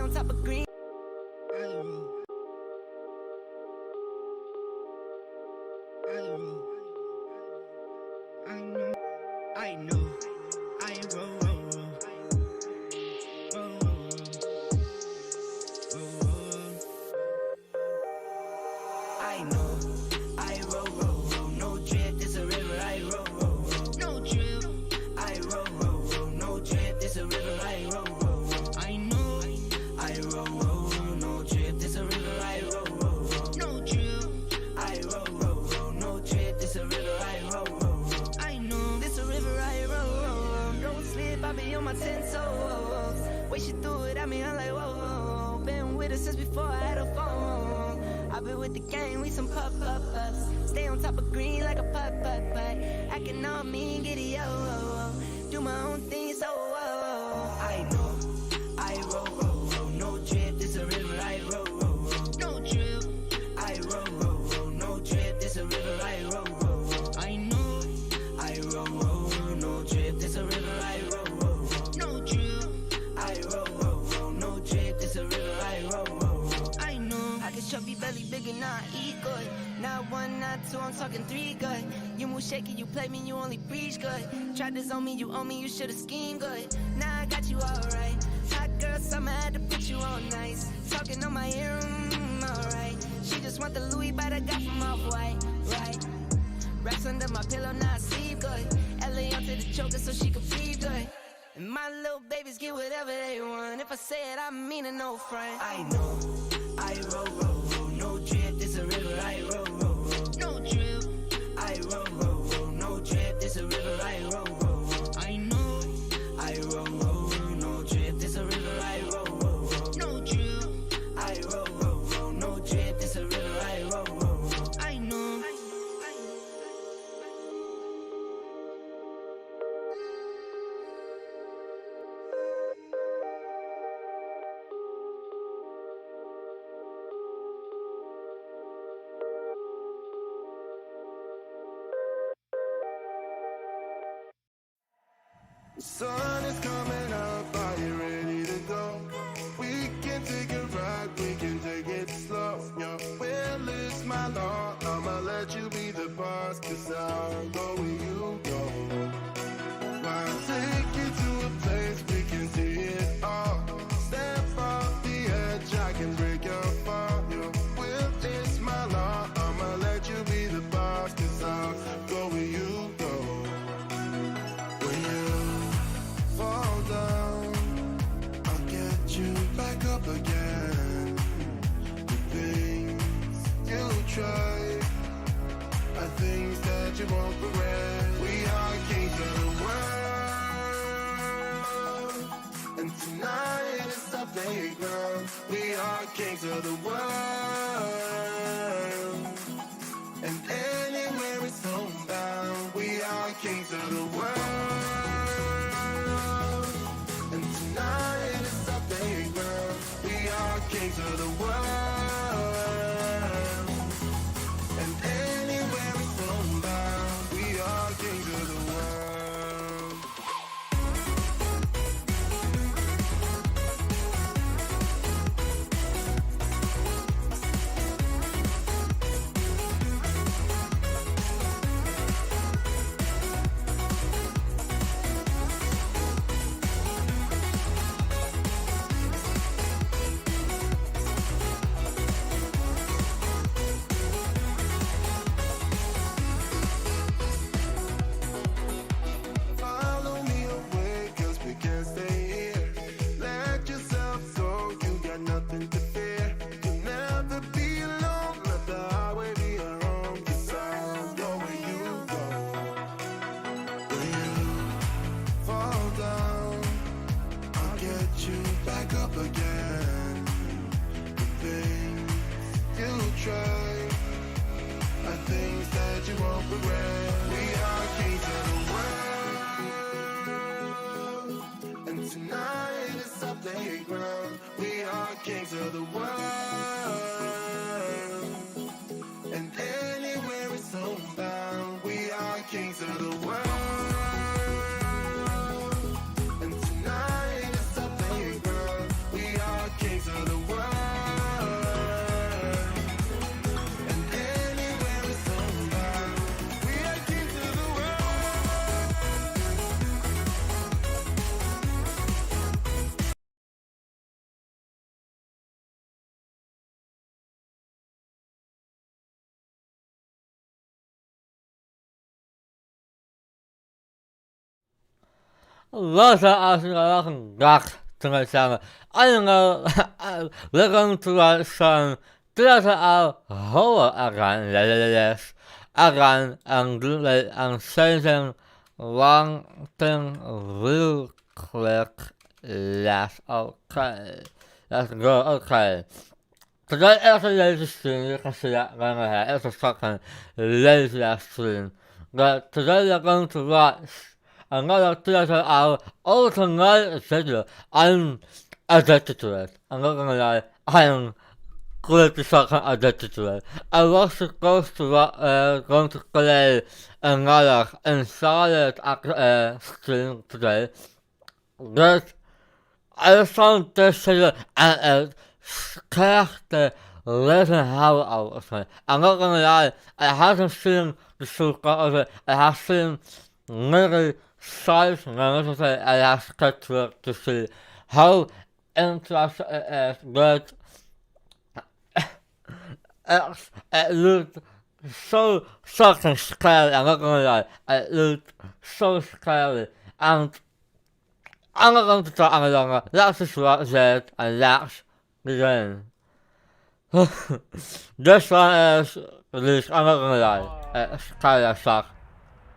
on top of green. I know, I roll. I know, I roll, no drip, this a river, I roll, no drip, I roll, no drip, this a river, I roll, I know, I roll, no drip, this a river, I roll, no drip, I roll, no drip, this a river, I roll, I know, this a river, I roll, don't slip, I be on my 10 toes, way she threw it at me, I'm like, whoa, been with her since before I had a phone. I've been with the gang, we some pups. Stay on top of green like a putt. Acting all mean, giddy, do my own thing, so I know, I roll, no drip, this a river, I roll, no drip, I roll, no drip, this a river, I roll, I know, I roll, no drip, this a river, I roll, no drip, I roll, no drip, this a river, I roll, I know. I can chubby belly big and not eat good. Not one, not two, I'm talking three good. You move shaky, you play me, you only breach good. Tried this on me, you owe me, you should've schemed good. Now I got you alright. Hot girl summer, had to put you on nice. Talking on my ear, alright. She just want the Louis bite I got from Off-White, right? Racks under my pillow, now I sleep good. LA onto the choker so she can breathe good. And my little babies get whatever they want. If I say it, I mean it, no front. I know, I roll, no drip, this a river, I roll, no drip, I roll, no drip, this a river, I roll, I know, I roll, no drip, this a river, I roll, no drip, I roll, no drip, this a river, I roll, I know. The sun is coming up, are you ready to go? We can take a ride, we can take it slow. Your will is my law, I'ma let you be the boss, 'cause I'll go where you go. I'll take you to a place we can see it all. Step off the edge, I can break your fall. Your will is my law, I'ma let you be the boss, 'cause I'll go where you go. When you fall down, I'll get you back up again. The things you try are things that you won't regret. We are kings of the world, and tonight is our playground. We are kings of the world, and anywhere it's homebound. We are kings of the world, and tonight is our playground. We are kings of the world, and anywhere it's homebound. We are kings of the world. Kings of the world, and anywhere it's homebound. We are kings of the world, and tonight is our playground. We are kings Los Angeles 등을 sagen. Einmal wegen zu schon Theater auch hohe Aran, les Aran an Season lang wirklich las okay. Das go okay. Terwijl er zijn lezerscreen, je kan ze langer er is een lezerscreen. Terwijl je kan te was, en dan dat je al origineel zetten, aan addicted. En dan kan je aan grote zaken addicted. En was de kost rond de klei en nadag en salad screen today. Dus alles van tussen en krijgt de lezen houden al. En dan kan je had een film bezoeken, also had film meer size, en dan hij had sketchwork te zien. How interesting but het lukt zo fucking scary, en dan kan je het lukt zo scary. En andere kant te aanlangen, laatste zwart zet en laatst begin. This one is released on the Skylar Shock.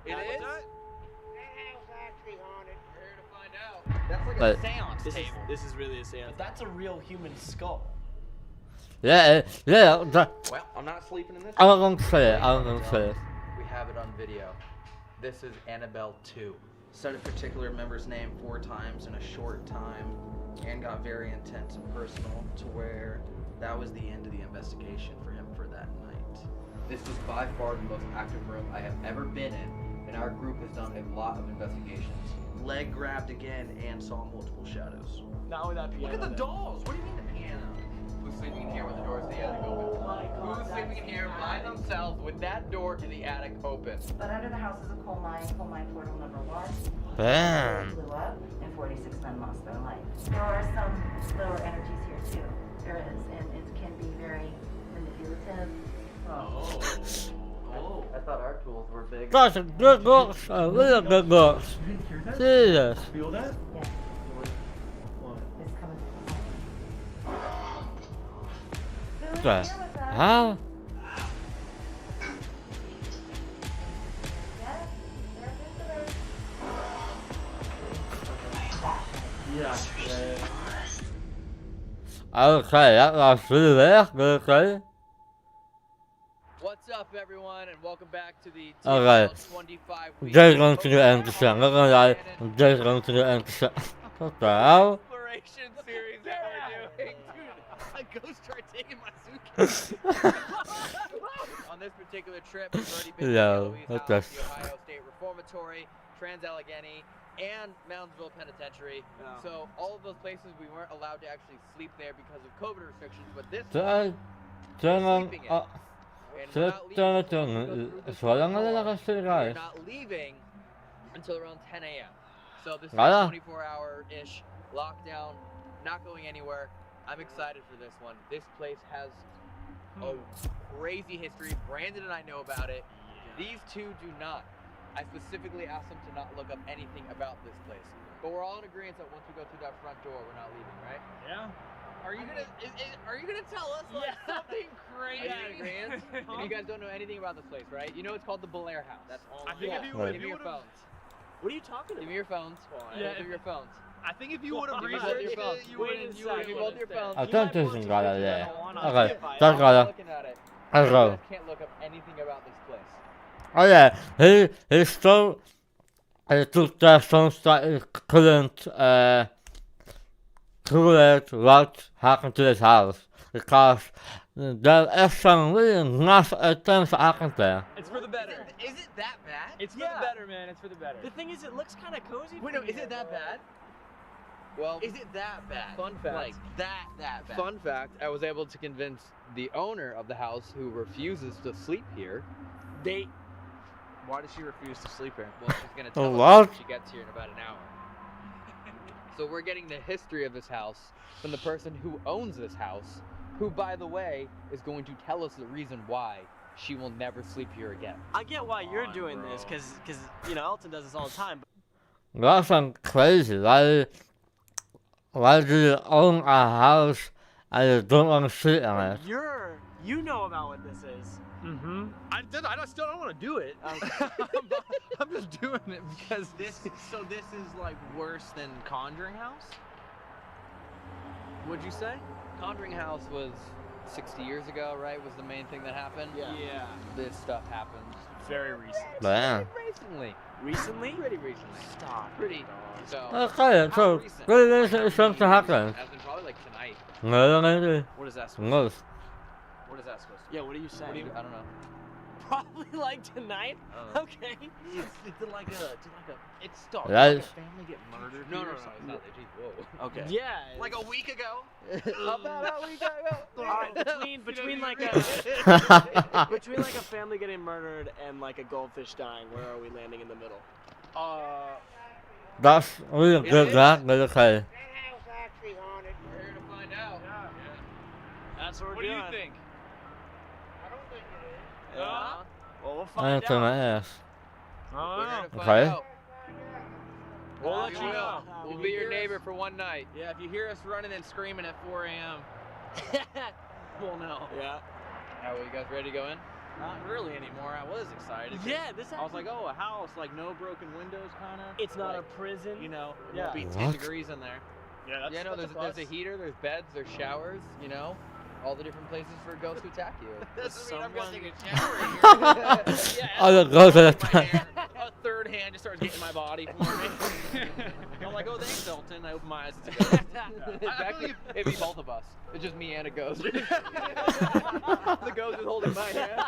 It is? That house actually haunted. We're here to find out. That's like a seance table. This is really a seance. That's a real human skull. Yeah, Well, I'm not sleeping in this. I'm gonna say it. We have it on video. This is Annabelle 2. Said a particular member's name 4 times in a short time and got very intense and personal to where that was the end of the investigation for him for that night. This was by far the most active room I have ever been in, and our group has done a lot of investigations. Leg grabbed again and saw multiple shadows. Not with that piano. Look at the dolls! What do you mean the piano? Who's sleeping in here with the doors to the attic open? Oh my God, Who's sleeping in here by themselves with that door to the attic open? But under the house is a coal mine portal number 1. Bam. Blew up and 46 men lost their life. There are some lower energies here too. There is, and it can be very manipulative. Oh. I thought our tools were big. That's a good books, a really good books. Jesus. Feel that? Yeah, What? it's coming from the Who's Okay. here with us? How? Yes, they're visitors. Yeah. Okay, that was really there, okay. What's up, everyone, and welcome back to the Okay. 25 week Deze going to the end to say. Look at that. Deze going to the end to say. What the hell? exploration series that we're doing. Dude, a ghost tried taking my suitcase. On this particular trip, we've already been Yeah, to Eloise what House, the the Ohio State Reformatory, Trans-Allegheny, and Moundsville Penitentiary. Yeah. So all of those places we weren't allowed to actually sleep there because of COVID restrictions, but this Turn on. and we're not leaving Turn until we go through this Zo lang door. dat ik We're guys. not leaving until around 10 a.m. So this is Voilà. a 24-hour-ish lockdown, not going anywhere. I'm excited for this one. This place has a crazy history. Brandon and I know about it. These two do not. I specifically asked them to not look up anything about this place. But we're all in agreement that once we go through that front door, we're not leaving, right? Yeah. Are you gonna tell us like something crazy? Are you in agreement? And you guys don't know anything about this place, right? You know it's called the Bellaire House. That's all. I think if you- Right. if Give me you your would've- phones. What are you talking Give about? me your phones. Yeah, Give me your phones. I think if you would have Give me both researched your phones. it, you wouldn't. Give me both your phones. I don't think it's got it there. Okay, Okay, fine. that's I'm got it. looking at it. Let's You go. guys can't look up anything about this place. Oh yeah, he's so. He took that songs that he couldn't correlate what happened to this house because there is some really nice things happened there. It's for the better. Is it that bad? It's for the better, man. It's for the better. The thing is, it looks kind of cozy. Wait, no, is it that bad? Well, is it that bad? Fun fact. Like that bad. Fun fact, I was able to convince the owner of the house who refuses to sleep here. Why does she refuse to sleep here? Well, she's gonna tell us What? when she gets here in about an hour. So we're getting the history of this house from the person who owns this house, who, by the way, is going to tell us the reason why she will never sleep here again. I get why you're on, doing bro. this, because you know Elton does this all the time. That's crazy. Why do you own a house and you don't want to sit in it? You know about what this is. Mm-hmm. I still don't want to do it. I'm just doing it because This is like worse than Conjuring House? Would you say? Conjuring House was 60 years ago, right? Was the main thing that happened? Yeah. This stuff happened Very recent. Yeah. recently. Recently? Pretty recently. Stop. Pretty. So. Okay, so recent? what is something happen? As in probably like tonight. No, no, What is that supposed no. What is that supposed to be? Yeah, what are you saying? I don't know. Probably like tonight? Okay. It's like a it's stop. Right. Like a family get murdered. No, here no, or no. something? It's not legit. Whoa. Okay. Yeah. Like a week ago. About a week ago. Between like a between like a family getting murdered and like a goldfish dying, where are we landing in the middle? That's really good, that, but okay. That house actually haunted. We're here to find out. That's what we're What do doing. you think? I don't think it is. Yeah. Well, we'll I find answer my out. ass. I We're don't here know. to find Okay. out. We'll let We you will. know. We'll be your neighbor for one night. Yeah, if you hear us running and screaming at 4 a.m., we'll know. Yeah. Are you guys ready to go in? Not really anymore. I was excited. 'cause Yeah. This. I was like, oh, a house, like no broken windows, kind of. It's not a like, prison. You know, it Yeah. won't be What? 10 degrees in there. Yeah, that's, Yeah, no, that's there's a plus. heater, there's beds, there's showers, you know, all the different places for ghosts to attack you. Doesn't mean I'm gonna Someone- take a shower in here. Yeah, I don't go to the my hand, a third hand just starts getting my body for me. I'm like, oh, thanks, Dalton. I open my eyes. It's a ghost. It's actually, it'd be both of us. It's just me and a ghost. The ghost is holding my hand.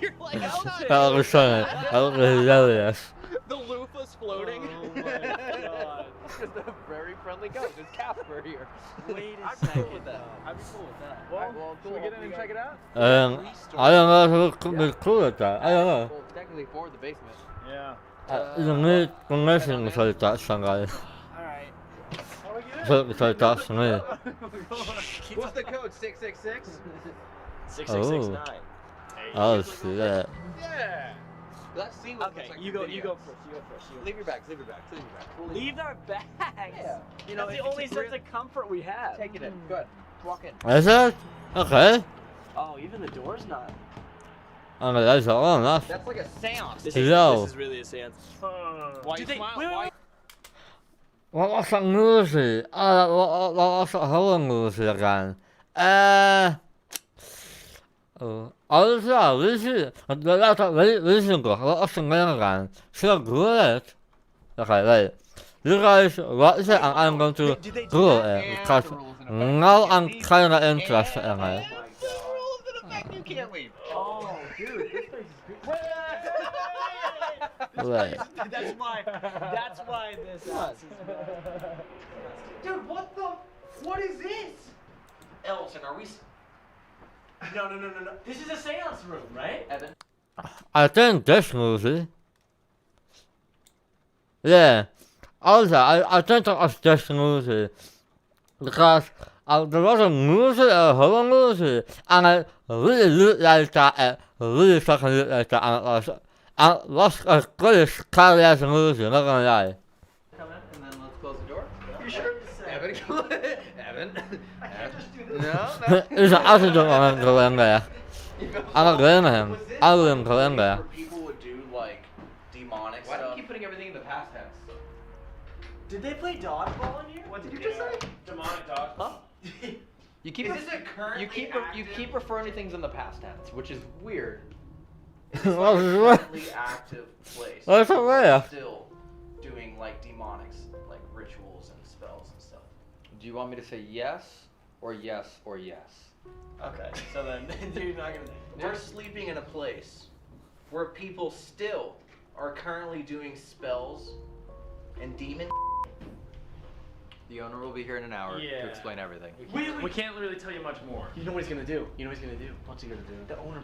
You're like, oh, That was funny. That was hilarious. the loofah's floating. Oh my god. It's just a very friendly ghost. It's Casper here. Wait a I'd be second. cool with that. I'd be cool with that. Alright, well, Should we get in and check it out? I don't know if it was cool with that. I don't know. Well, technically for the basement. Yeah. You need connection to that somebody. Alright. So that's me. What's the code? 666? 6669. Oh shit. Yeah. That scene was Okay, like you a go. video. You go first. You go first. You go Leave your bags, leave your bags, leave your bags. We'll Leave our bags. Yeah. You know, That's the the only only sense of comfort we have. Take it in. Go ahead. Walk in. Is it? Okay. Oh, even the door's not. I mean, that's all enough. That's like a seance. This Yo. is really a seance. Why Do you they- smile? wait, wait, Why? wait. What was that movie? What was that horror movie again? Oh ja, listen, what was the name again? So good. Okay, wait. You guys watch it and I'm going to Did they do do that? it because now I'm kind of interested in it. The rules in effect, you can't leave. Oh, dude, this place is Wait. That's why this house is. Dude, what is this? Elton, are we... No. This is a seance room, right? Evan. I think this movie. Yeah. Also, I think that was this movie. Because there was a movie, a horror movie, and it really looked like that, it really fucking looked like that, and it was as good as scary as a movie, not gonna lie. Come in, and then let's close the door. You sure? Evan, Evan. No, There's an accident on go in there. I'm not going to him. I wouldn't go in there. where people would do, like, demonic Why do you stuff? keep putting everything in the past tense? Did they play dodgeball in here? What did you just say? Demonic dodgeball. You keep Is this a currently you keep referring to things in the past tense, which is weird. It's like a currently active place. What's People up are there? Still doing, like, demonics, like, rituals and spells and stuff. Do you want me to say yes or yes or yes? Okay, so then you're not gonna. We're sleeping in a place where people still are currently doing spells and demon. The owner will be here in an hour Yeah. to explain everything. We can't really tell you much more. You know what he's gonna do? What's he gonna do? The owner,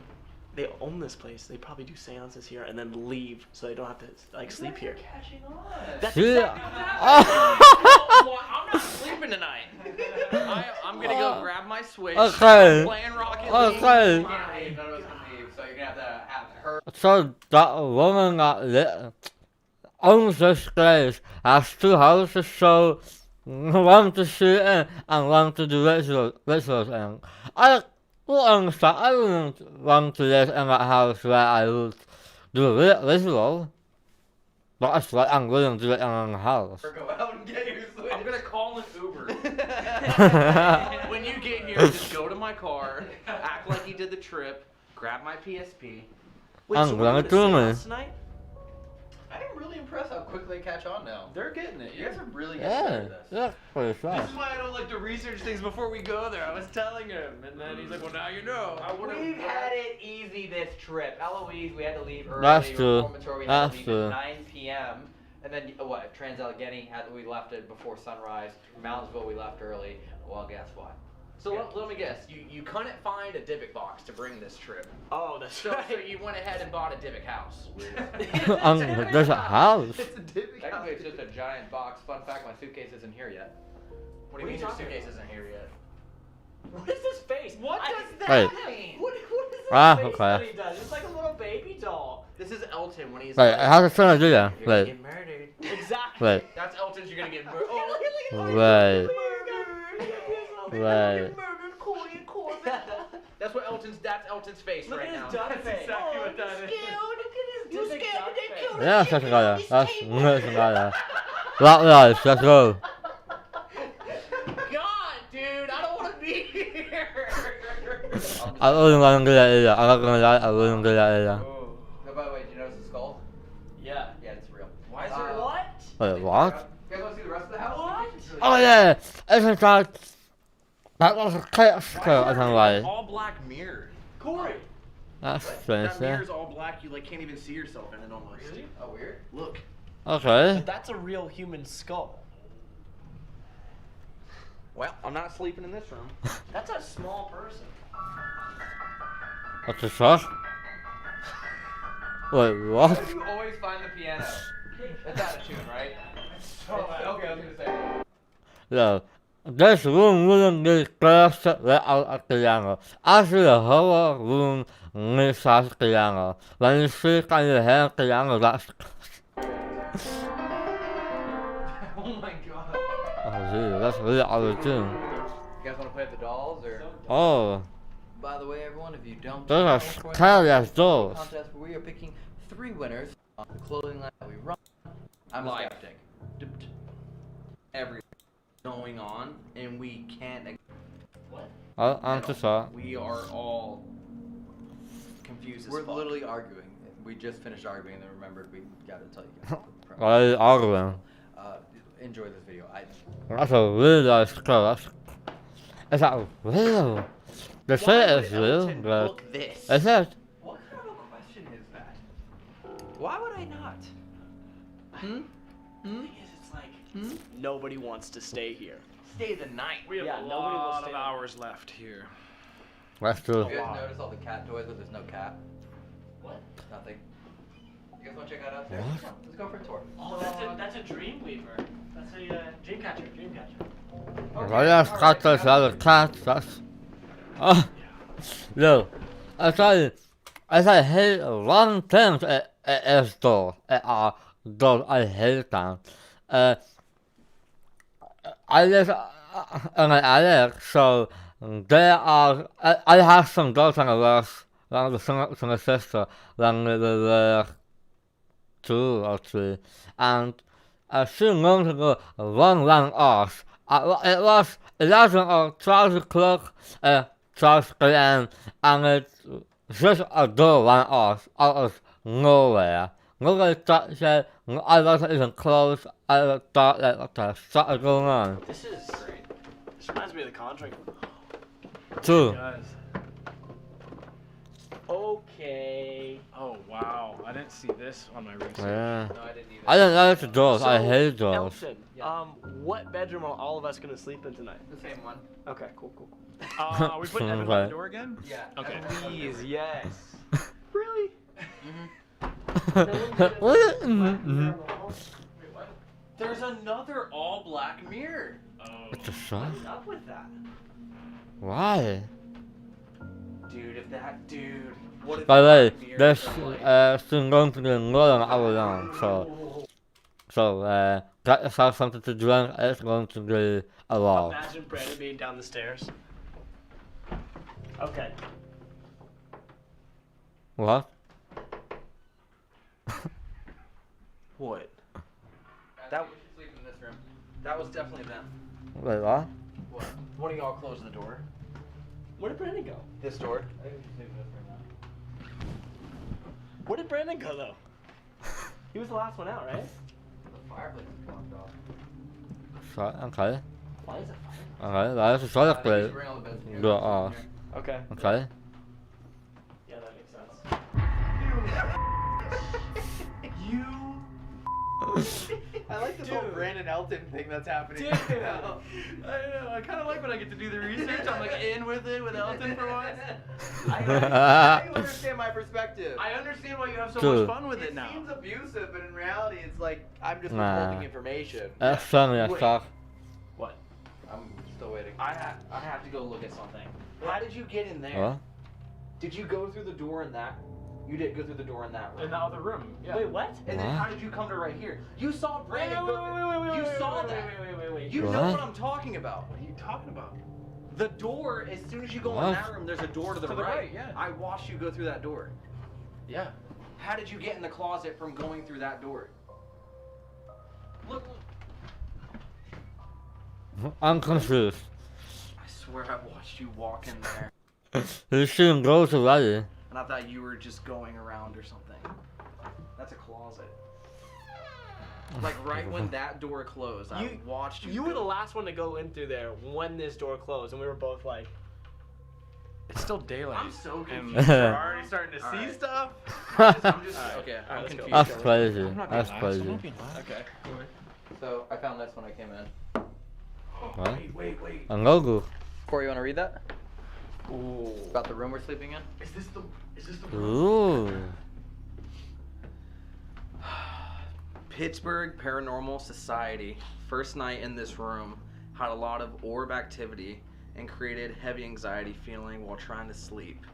they own this place. They probably do seances here and then leave, so they don't have to like sleep here. Catching on. That's Yeah. Well, I'm not sleeping tonight. I'm gonna go grab my Switch. Okay. I'm playing Rocket League. Okay. None of us can leave, so you're gonna have to have her. So that woman that Onze place has two houses, so one to see in and one to do rituals in. I will understand. I wouldn't want to live in a house where I would do ritual. But that's why I'm willing to do it in a house. Go out and get your Switch. I'm gonna call an Uber. When you get here, just go to my car, act like you did the trip, grab my PSP. Wait, I'm so gonna we're do doing a it. seance tonight? I'm really impressed how quickly they catch on now. They're getting it. You guys are really getting better Yeah, at this. yeah, pretty fast. This is why I don't like to research things before we go there. I was telling him, and then he's like, "Well, now you know." We've had it easy this trip. Eloise, we had to leave early. That's true. Reformatory, we had That's to leave true. at 9 p.m. And then what? Trans-Allegheny we left it before sunrise. Moundsville we left early. Well, guess what? So let me guess. You couldn't find a Dybbuk box to bring this trip. Oh, that's So you went ahead and bought a Dybbuk house. There's a house. It's a Dybbuk house. Technically, it's just a giant box. Fun fact: my suitcase isn't here yet. What do you mean your suitcase isn't here yet? What is this face? What does that Wait. mean? What is this Ah, face okay. that he does? It's like a little baby doll. This is Elton when he's Wait, like, how's it trying to do that? "You're gonna Wait, get murdered." Exactly. wait, That's Elton's. You're gonna get murdered. wait, wait. That's what Elton's. That's Elton's face Look right at now. his duck face. exactly what that is. You scared? They killed Yeah, that's got it. That's got it. Right, life, let's go. God, dude, I don't want to be here. I wouldn't want to do that either. I'm not gonna lie, I wouldn't do that either. Oh, by the way, did you notice the skull? Yeah. Yeah, it's real. Why is What? Wait, what? You guys want to see the rest of the house? What? Oh yeah, isn't that was a cat skirt, I don't like. All black mirror. Corey. That's strange, That yeah. mirror's all black. You like can't even see yourself in it almost. Really? Oh, weird. Look. Okay. That's a real human skull. Well, I'm not sleeping in this room. That's a small person. What's the sauce? Wait, what? You always find the piano. That's out of tune, right? Okay, I was gonna say. No. This room wouldn't be cursed without a piano. Actually, the whole room needs a piano. When you sleep and you hear a piano, that's... Oh my god. Oh, gee, that's really out of tune. You guys want to play with the dolls, or? Oh, By the way, everyone, if you don't those know, are for the scary as dolls. contest where we are picking 3 winners on the clothing line that we run. I'm a Like- skeptic. Everything going on, and we can't. I'm too sorry. We are all confused as We're fuck. literally arguing. We just finished arguing and then remembered we gotta tell you guys. Why are you arguing? Enjoy this video. That's a really nice skirt. Is that real? They say it's real, but... Look this. Is it? What kind of a question is that? Why would I not? It's like nobody wants to stay here. Stay the night. We have Yeah, a nobody will lot stay of there. hours left here. That's true. You guys notice all the cat toys, but there's no cat? What? Nothing. You guys want to check out upstairs? What? Come on, let's go for a tour. Oh, that's a dream weaver. That's a dream catcher. Dream catcher. Why have got those other cats? That's... Oh, no. I hate one thing is dolls. Dolls, I hate them. I live in an attic, so there are... I have some dolls on the roof, like the sister, when we were 2 or 3, and she learned to go one off. It was 11 or 12 o'clock, 12 p.m., and it's just a door went off out of nowhere. Nobody thought said, I wasn't even close. I thought like, what the fuck is going on? This is great. This reminds me of The Conjuring. 2. Okay. Oh wow, I didn't see this on my research. Yeah. No, I didn't either. I don't like the doors. I hate doors. Elton, Yeah. what bedroom are all of us gonna sleep in tonight? The same one. Okay, cool. Are we putting Evan on the door again? Yeah. Okay. Please, yes. Really? What? There's another all black mirror. Oh. What the fuck? What's up with that? Why? Dude, if that dude. What if By the way, that mirror there's is like- still going to be more than an hour long, so So, get yourself something to drink. It's going to be a lot. Imagine Brandon being down the stairs. Okay. What? What? That We should sleep in this room. that was definitely them. Wait, what? What? One of y'all closed the door. Where did Brandon go? This door. I think we should sleep in this room now. Where did Brandon go though? He was the last one out, right? The fireplace is blocked off. So, okay. Why is it fire? Okay, that is a solid I think we place. should bring all the beds in here. Go Sleep in off. here. Okay. Okay. Yeah, that makes sense. You. I like this whole Brandon Elton thing that's happening. Dude. Right now. I know. I kind of like when I get to do the research. I'm like in with it with Elton for once. I understand my perspective. I understand why you have so Dude. much fun with it It now. seems abusive, but in reality, it's like I'm just Nah. withholding information. That's funny as Wait. fuck. What? I'm still waiting. I have to go look at something. How did you get in there? What? Did you go through the door in that? You did go through the door in that room. In the other room. Yeah. Wait, what? And then What? how did you come to right here? You saw Wait, Brandon go. You saw that. Wait. You know What? what I'm talking about. What are you talking about? The door, as soon as you go in What? that room, there's a door to the, To the right, yeah. I watched you go through that door. Yeah. How did you get in the closet from going through that door? Look. I'm confused. I swear I watched you walk in there. You seen ghosts already. And I thought you were just going around or something. That's a closet. Like right when that door closed, I watched you. You were go. the last one to go in through there when this door closed, and we were both like, It's still daylight. I'm so And confused. we're already starting to see Alright. stuff. I'm just Alright. okay. Alright, I'm let's go. confused. That's crazy. I'm not being That's lax, I'm crazy. not being lax. Okay. So I found this when I came in. What? Wait. A logo. Corey, you want to read that? ooh. About the room we're sleeping in? Is this the Ooh. Pittsburgh Paranormal Society, first night in this room, had a lot of orb activity and created heavy anxiety feeling while trying to sleep.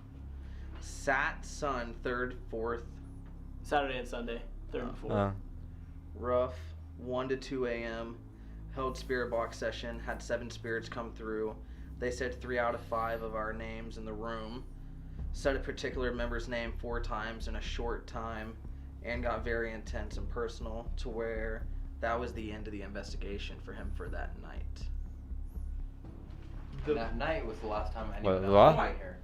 Sat Sun, 3rd, 4th, Saturday and Sunday, 3rd and 4th. rough, 1 to 2 a.m. Held spirit box session, had 7 spirits come through. They said 3 out of 5 of our names in the room. Said a particular member's name 4 times in a short time, and got very intense and personal to where that was the end of the investigation for him for that night. That night was the last time anyone Wait, else what? was here.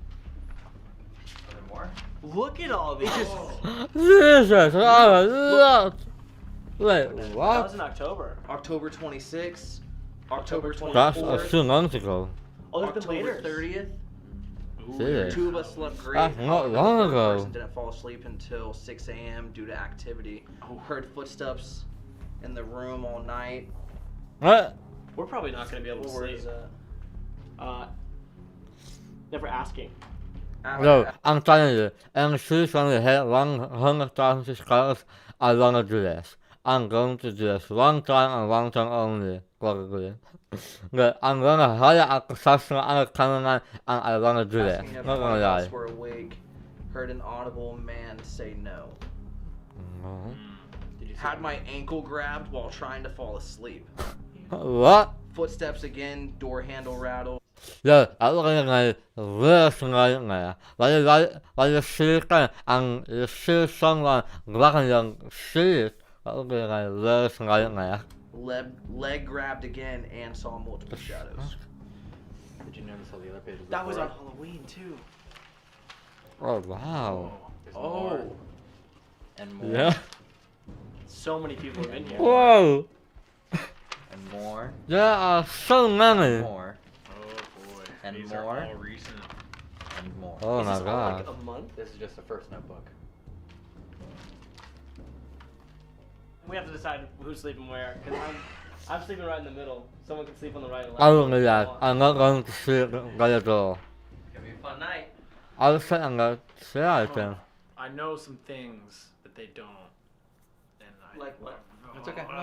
Are there more? Look at all these. Jesus! Oh, wait, That what? was in October. October 26th, October 24th, That's a few months ago. Oh, there's been October later. 30th. Shit. 2 of us slept great. That's not However, the long third ago. person didn't fall asleep until 6 a.m. due to activity. Heard footsteps in the room all night. What? We're probably not going to be able to Where sleep. is that? Never asking. No, I'm telling you, MC's gonna hit 100,000 subscribers. I wanna do this. I'm going to do this one time and one time only, probably. But I'm gonna hire a professional and a cameraman, and I wanna do this. Asking if Not one gonna of lie. us were awake. Heard an audible man say no. No. Did you see Had my ankle grabbed while trying to fall asleep. What? Footsteps again, door handle rattle. Ja, alleen maar rustig maar. Waar je zeker aan je zeker lachen je zit. Alleen maar rustig maar. Leg grabbed again and saw multiple shadows. Did you notice all the other pages? That was before on Halloween too. Oh wow. There's more. And more. Yeah. So many people have been here. Whoa. And more. There are so many. More. Oh boy. And These more. are all recent. And more. Oh Is my this all like god. a month? This is just the first notebook. We have to decide who's sleeping where. Cause I'm sleeping right in the middle. Someone can sleep on the right and left. I will do that. I'm not going to sleep by the door. It's gonna be a fun night. I was saying that I think. I know some things that they don't. And I Like what? It's okay. No,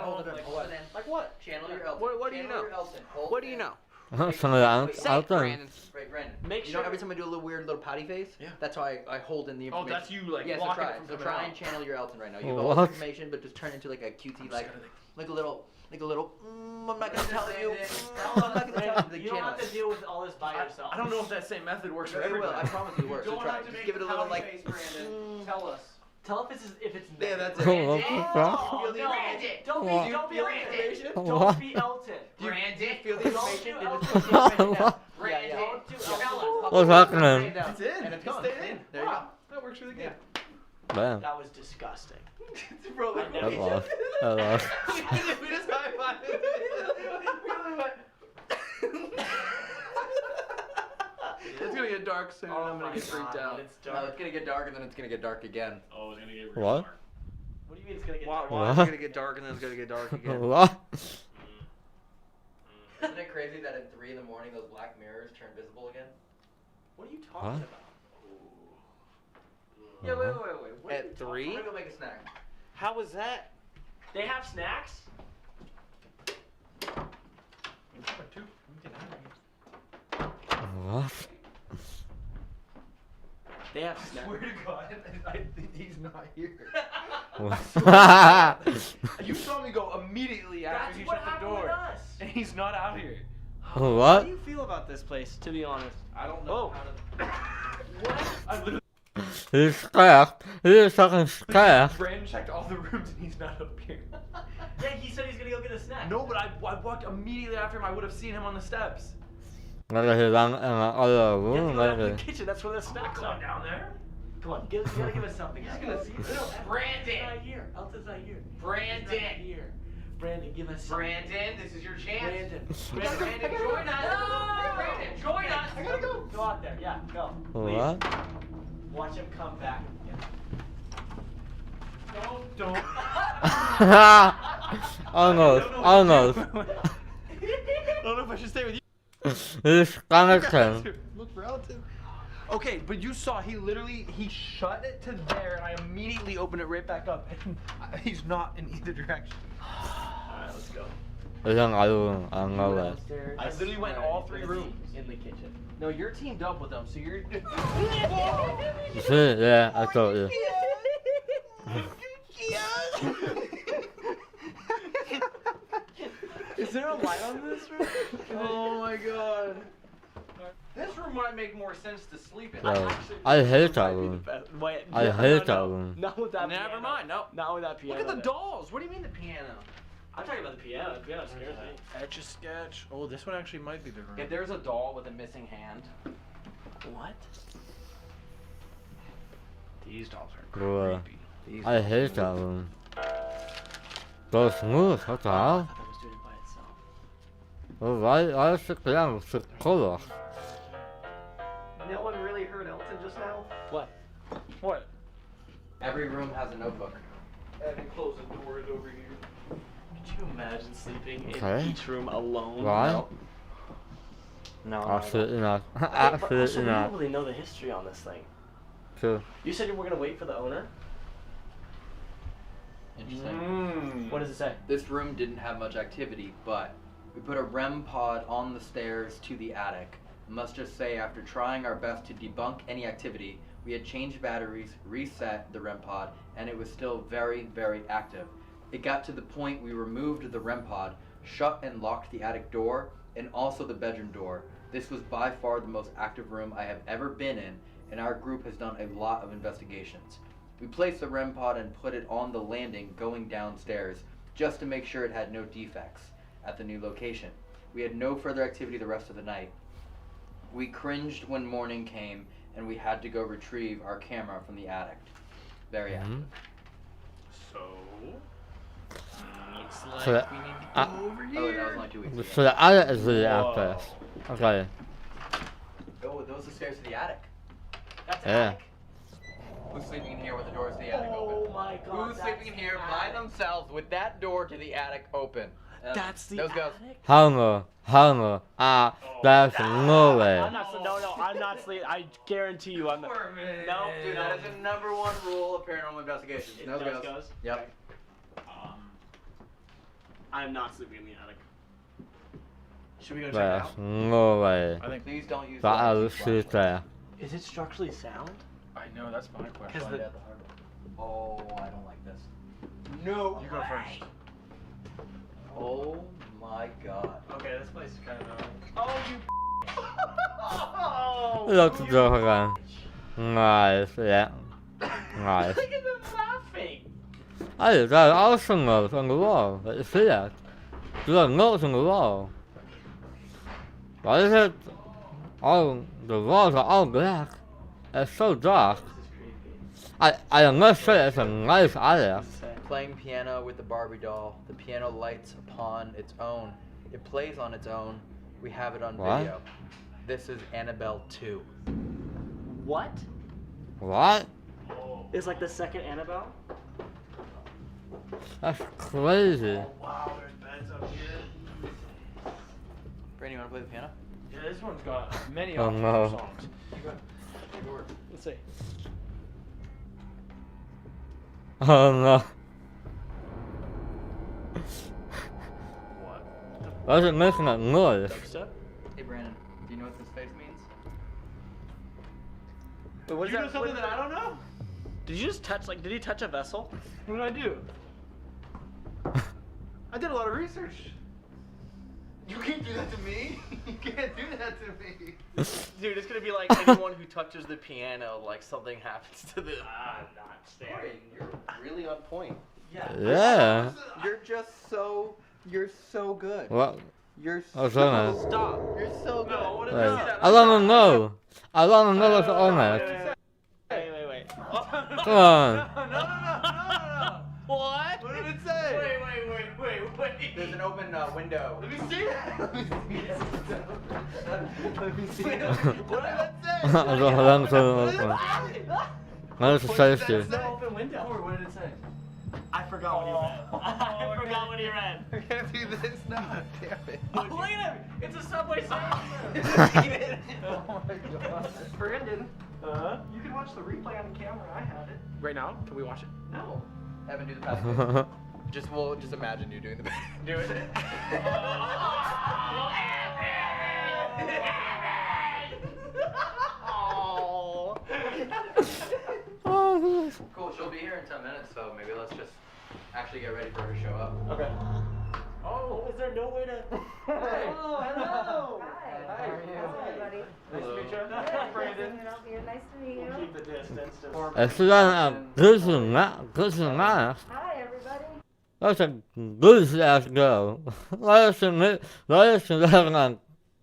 hold it in. Hold it in. Like what? Channel your Elton. What do you Channel know? your Elton. Hold What do you it. know? Some of the Say out it, there. Brandon. Right, Brandon. Make You sure. know, every time I do a little weird little pouty face, Yeah. that's how I hold in the Oh, information. that's you like Yeah, so blocking try it it. from So coming try out. and channel your Elton right now. You have all What? this information, but just turn into like a cutesy, like a little, I'm not gonna tell you. I'm not gonna tell you. Like, You don't channel have to it. deal with all this by yourself. I don't know if that same method works for It will. everybody. I promise you it works. So try it. Just give it a little like. Tell us. Tell if it's Yeah, negative. that's it. What the fuck? Oh, Feel the no. information. Don't What? be Feel the information. What? Don't be Elton. Do you feel the Don't information? do It Elton. is feel the information now. Brandon, Yeah, don't do yeah. Elton. What's happening? It's in. And it's gone. stayed in. There you go. That works really good. Damn. That was disgusting. Bro, I never- I lost. I lost. we just high It's gonna get dark soon. Oh I'm gonna my get freaked God, out. when it's No, dark. it's gonna get dark and then it's gonna get dark again. Oh, it's gonna get What? dark. What do you mean it's gonna get Why, dark? why is it What? gonna get dark and then it's gonna get dark again? What? Isn't it crazy that at 3 in the morning those black mirrors turn visible again? What are you talking What? about? Yeah, wait. What are you At talking- 3? I'm gonna go make a snack. How was that? They have snacks? What? They have snacks. Swear to God, he's not here. What? You saw me go immediately after That's he what shut the happened door, with us. and he's not out here. How What? do you feel about this place, to be honest? I don't know Oh. how to. What? I literally. He's scared. He's fucking scared. Brandon checked all the rooms and he's not up here. Yeah, he said he's gonna go get a snack. No, but I walked immediately after him. I would have seen him on the steps. Maybe he's in another You have to room, go down to the maybe. kitchen. That's where the snacks Going are. down there. Come on, you gotta give us something. He's gonna see this. Brandon. Elton's not here. Elton's not here. Brandon. He's not here. Brandon, give us something. Brandon, this is your chance. Brandon, Brandon, join us. Brandon, join us. I gotta go. Go out there. Yeah, go. What? Please. Watch him come back. Don't. Almost. I Almost. don't know if I should stay with you. He's panicking. Look for Elton. Okay, but you saw he shut it to there, and I immediately opened it right back up, and he's not in either direction. Alright, let's go. He's in another room. I don't know that. Downstairs. I literally went all 3 rooms. In the kitchen. No, you're teamed up with them, so you're. You see? Yeah, I told you. Is there a light on this room? Oh my god. This room might make more sense to sleep in. Yo, I hate that room. Wait, I hate that room. Not with that piano. Never mind. No. Not with that piano. Look at the there. dolls. What do you mean the piano? I'm talking about the piano. The piano scares me. Etch a sketch. Oh, this one actually might be the room. If there's a doll with a missing hand, What? These dolls are Bro, creepy. These I hate that room. So smooth, what the I hell? thought that was doing it by itself. Well, why is it down so color? No one really heard Elton just now? What? What? every room has a notebook. And close the doors over here. Could you imagine sleeping Okay. in each room alone? Why? No. Absolutely not. So Absolutely we not. don't really know the history on this thing. True. You said you were gonna wait for the owner? Interesting. What does it say? This room didn't have much activity, but we put a REM pod on the stairs to the attic. I must just say, after trying our best to debunk any activity, we had changed batteries, reset the REM pod, and it was still very, very active. It got to the point we removed the REM pod, shut and locked the attic door, and also the bedroom door. This was by far the most active room I have ever been in, and our group has done a lot of investigations. We placed the REM pod and put it on the landing going downstairs, just to make sure it had no defects at the new location. We had no further activity the rest of the night. We cringed when morning came, and we had to go retrieve our camera from the attic. Very active. So. Looks like So that- we need to go I- over Oh, here. that was only 2 weeks ago. So the attic is really active. Okay. Oh, those are the stairs to the attic. That's Yeah. attic? Who's sleeping in here with the doors to the attic Oh open? my god. Who's sleeping in here by themselves with that door to the attic open? That's the Those guys. attic? Hunger. There's no way. I'm not, I'm not sleeping. I guarantee you I'm not. No, Dude, that is the #1 rule of paranormal investigations. It Nose does goes. goes? Yep. I'm not sleeping in the attic. Should we go check it There's out? no way I think. Please don't use that the I sit there. Is it structurally sound? I know, that's my question. Because the Oh, I don't like this. No. You go first. Oh my god. okay, this place is kind of oh you. Oh, Look at the Nice, yeah. Nice. Look at them laughing. Hey, there are also notes on the wall. Let you see that. There are notes on the wall. Why is it? Oh, the walls are all black. It's so dark. I must say it's a nice attic. Playing piano with the Barbie doll. The piano lights upon its own. It plays on its own. We have it on What? video. This is Annabelle 2. What? What? It's like the second Annabelle? That's crazy. Wow, there's beds up here. Brandon, you want to play the piano? Yeah, this one's got many Oh, options no. for songs. Let's see. Oh no. What? Why is it making that noise? Dubstep? Hey Brandon, do you know what this face means? Wait, what is You that? know something that I don't know? Did you just touch, like, did he touch a vessel? What did I do? I did a lot of research. You can't do that to me. You can't do that to me. Dude, it's gonna be like anyone who touches the piano, like something happens to the. I'm not staring. You're really on point. Yeah. You're just so. You're so good. What? You're Oh, so. so Stop. You're so good. No, what is Wait. that? I wanna know. I wanna know what's on it. Wait. Come on. No. What? What did it say? Wait. There's an open window. Let me see it. Let me see it. What did that say? I don't know. That's a safety. There's no open window. What did it say? I forgot what he read. I forgot what he read. I can't do this now. Damn it. Oh, look at him! It's a Subway Surfer! Oh my god. Brandon, you can watch the replay on the camera. I have it. Right now? Can we watch it? No. Evan, do the password. We'll just imagine you doing the. Do it. Oh. Cool, she'll be here in 10 minutes, so maybe let's just actually get ready for her to show up. Okay. Oh, is there no way to? Hey. Oh, hello. Hi. How are you? How's everybody? Nice to meet you. Good. Brandon. Hanging out here. Nice to meet you. We'll keep the distance. It's nice. Hi, everybody. That's a good ass girl. Let us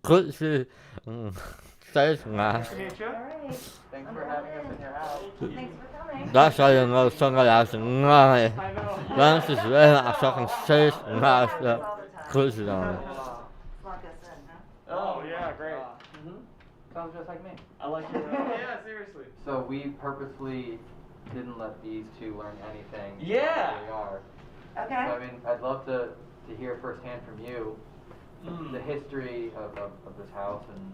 good says nice. Meet you. All right. Thanks for having us in your house. Thanks for coming. That's how you know somebody else is nice. I know. That's just really a fucking says nice. All the time. Good on it. Lock us in, huh? Oh yeah, great. Sounds just like me. I like your. Yeah, seriously. So we purposely didn't let these two learn anything. Yeah. About who we are. Okay. So, I mean, I'd love to hear firsthand from you the history of this house and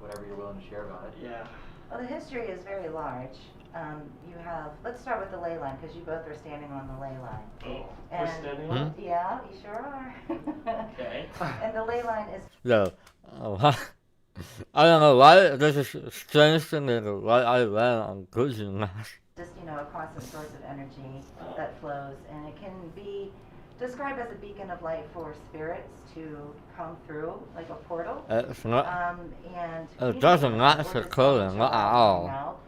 whatever you're willing to share about it. Yeah. Well, the history is very large. You have, let's start with the ley line, because you both are standing on the ley line. Oh, we're And- standing Hmm? on. Yeah, you sure are. Okay. And the ley line is No. Oh, I don't know why this is strange to me. Why I ran on good nice. just, a constant source of energy that flows, and it can be described as a beacon of light for spirits to come through, like a portal. It's not. And It doesn't match the clothing, not at all. Out.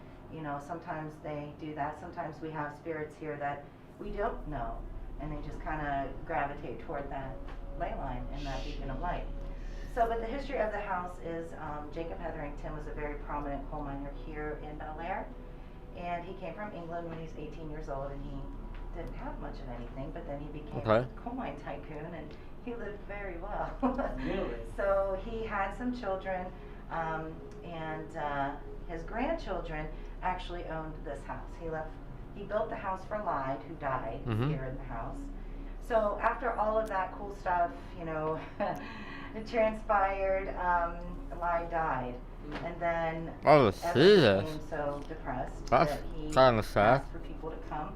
Sometimes they do that. Sometimes we have spirits here that we don't know, and they just kind of gravitate toward that ley line and that beacon of light. So, but the history of the house is Jacob Hetherington was a very prominent coal miner here in Bellaire, and he came from England when he was 18 years old, and he didn't have much of anything, but then he became a coal mine tycoon, and he lived very well. Really? So he had some children, and his grandchildren actually owned this house. He built the house for Lyde, who died here in the house. So after all of that cool stuff, it transpired, Lyde died. And then Oh, Evan Jesus. became so depressed That's that he kinda sad. asked for people to come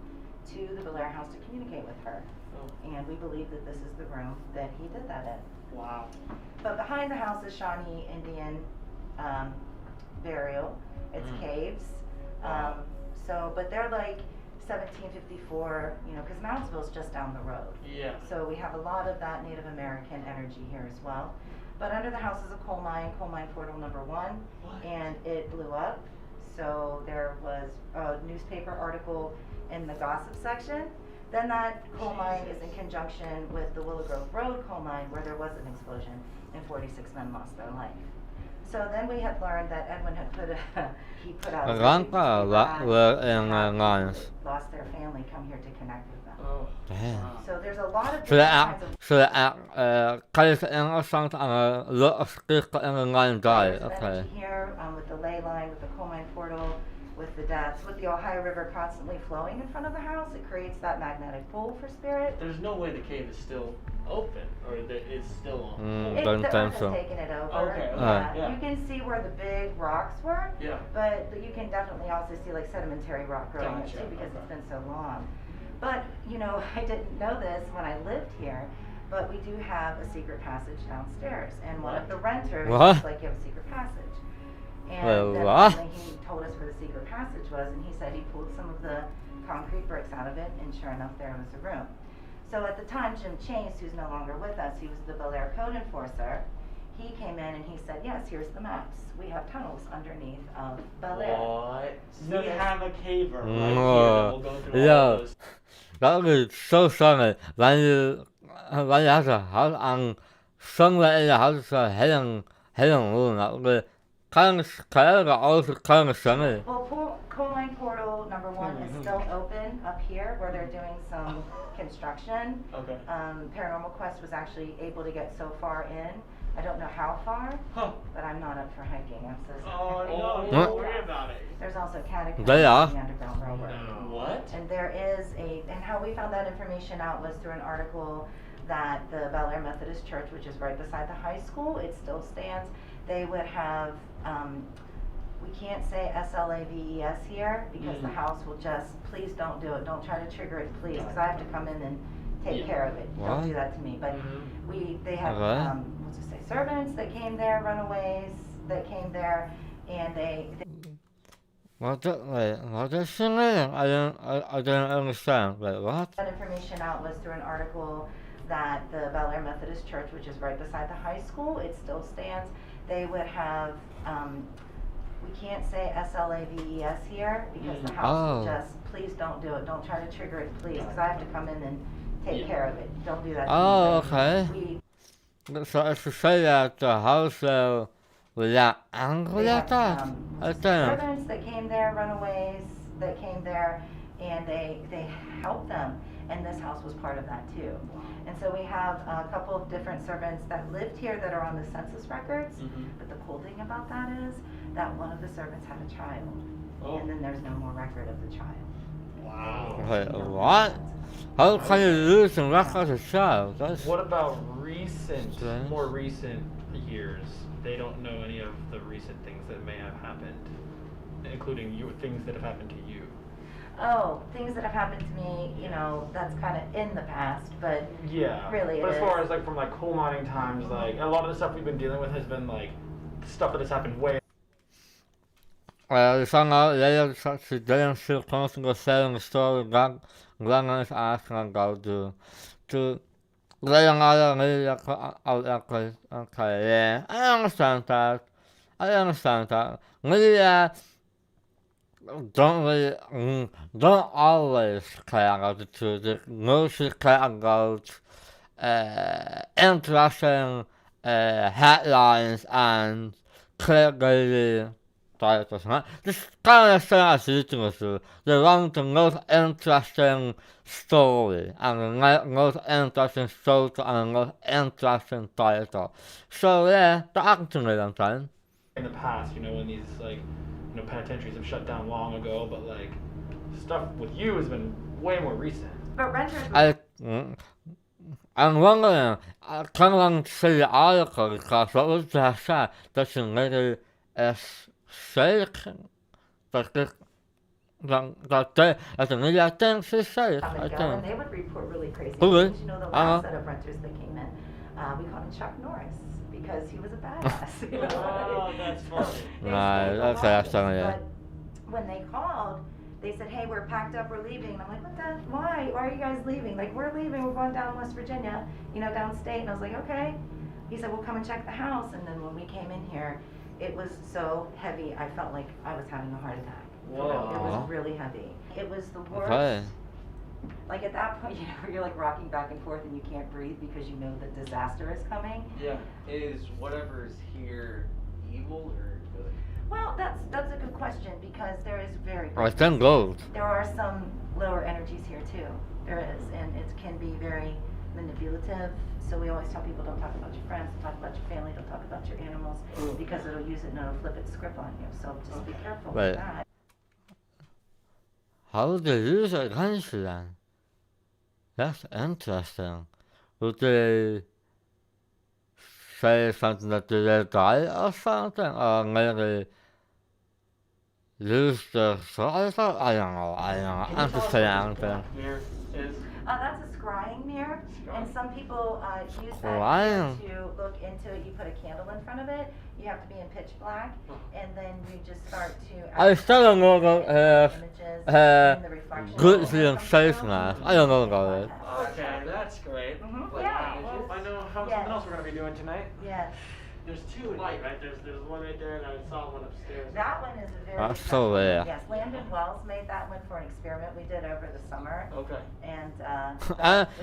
to the Bellaire House to communicate with her. And we believe that this is the room that he did that in. Wow. But behind the house is Shawnee Indian burial. It's caves. But they're like 1754, because Moundsville's just down the road. Yeah. So we have a lot of that Native American energy here as well. But under the house is a coal mine portal number 1, and it blew up. So there was a newspaper article in the gossip section. Then that coal mine is in conjunction with the Willow Grove Road coal mine, where there was an explosion and 46 men lost their life. So then we had learned that Edwin had put out a lost their family, come here to connect with them. Oh. Damn. So there's a lot of Så det different kinds of så det kalles interessant å skrive en gang der. there's Okay. energy here with the ley line, with the coal mine portal, with the deaths, with the Ohio River constantly flowing in front of the house. It creates that magnetic pull for spirit. There's no way the cave is still open, or it's still on. The Don't earth think has so. taken it over. Okay, yeah. You can see where the big rocks were, Yeah. but you can definitely also see like sedimentary rock growing Gotcha, too, because okay. it's been so long. But I didn't know this when I lived here, but we do have a secret passage downstairs, and one of the renters What? was like, you have a secret passage. And Well, then what? finally he told us where the secret passage was, and he said he pulled some of the concrete bricks out of it, and sure enough, there was a room. So at the time, Jim Chase, who's no longer with us, he was the Bellaire code enforcer, he came in and he said, yes, here's the maps. We have tunnels underneath of Bellaire. What? So We there's- have a caver right here that will go through all Ja. those. Dat is zo zonde. Wanneer je houdt aan zonde in je huis is heel moeilijk. Kan je zonde. Well, coal mine portal number 1 is still open up here where they're doing some construction. Okay. Paranormal Quest was actually able to get so far in. I don't know how far, Huh. but I'm not up for hiking. I'm so Oh sorry. no, Huh? don't worry about it. There's also catacombs They are. in the Underground Railroad. What? And there is and how we found that information out was through an article that the Bellaire Methodist Church, which is right beside the high school, it still stands. They would have, we can't say SLAVES here because the house will just, please don't do it. Don't try to trigger it, please, because I have to come in and take Yeah. care of it. What? Don't do that to me. But they have, Okay. let's just say servants that came there, runaways that came there, and they What is zonde? I don't understand. Wait, what? that information out was through an article that the Bellaire Methodist Church, which is right beside the high school, it still stands. They would have, we can't say SLAVES here because the house will Oh. just, please don't do it. Don't try to trigger it, please, because I have to come in and take care of it. Don't do that to Oh, me. okay. So as to say that the house without anger They at have, that? I think. servants that came there, runaways that came there, and they helped them, and this house was part of that too. And so we have a couple of different servants that lived here that are on the census records, but the cool thing about that is that one of the servants had a child, and then there's no more record of the child. Wow. Wait, what? How can you lose a record as a child? That's What about Strange. more recent years? They don't know any of the recent things that may have happened, including things that have happened to you. Oh, things that have happened to me, that's kind of in the past, but Yeah. Really, But it as far is. as from coal mining times, a lot of the stuff we've been dealing with has been stuff that has happened way. we found out later that she didn't feel comfortable telling the story Glenn is asking about to laying out okay, yeah, I understand that. Really, don't always care about the truth. Mostly care about interesting headlines and clickbaity titles. Huh? Just kind of say as listeners do. They want the most interesting story and the most interesting story and the most interesting title. So yeah, the acting sometimes. In the past, when these penitentiaries have shut down long ago, but stuff with you has been way more recent. But renters. I'm wondering, I kind of want to see the article because what was that said? That's a little shaking. That's a little thing she said, Come I and go, and think. they would report really crazy Okay. things. The Uh-huh. last set of renters that came in, We called him Chuck Norris because he was a badass. You know? Oh, that's funny. They Right, stayed the okay, that's longest, funny, yeah. But when they called, they said, hey, we're packed up, we're leaving. And I'm like, what the, why? Why are you guys leaving? Like, we're leaving, we're going down to West Virginia, you know, downstate. And I was like, okay. He said, we'll come and check the house. And then when we came in here, it was so heavy, I felt like I was having a heart attack. Whoa. It was really heavy. It was the worst. Okay. Like at that point, you know, you're like rocking back and forth and you can't breathe because you know that disaster is coming. Yeah. Is whatever's here evil or good? Well, that's a good question because there is very I think gold. there are some lower energies here too. There is, and it can be very manipulative. So we always tell people, don't talk about your friends, don't talk about your family, don't talk about your animals, because it'll use it and it'll flip its script on you. So just be careful Right. with that. How did you use it against you then? That's interesting. Would they say something that they die or something? Or maybe lose their soul? I don't know. I'm just saying anything. Mirror is. That's a scrying mirror, and some people use that Scrying. mirror to look into it. You put a candle in front of it. You have to be in pitch black, and then you just start to. I still don't know about images and the reflection good that and comes safe through. now. I don't know about it. Okay, that's great. Yeah. Well, I know how Yes. something else we're gonna be doing tonight. Yes. There's two in here, right? There's one right there, and I saw one upstairs. That one is a very That's good so one. rare. Yes, Landon Wells made that one for an experiment we did over the summer, Okay. and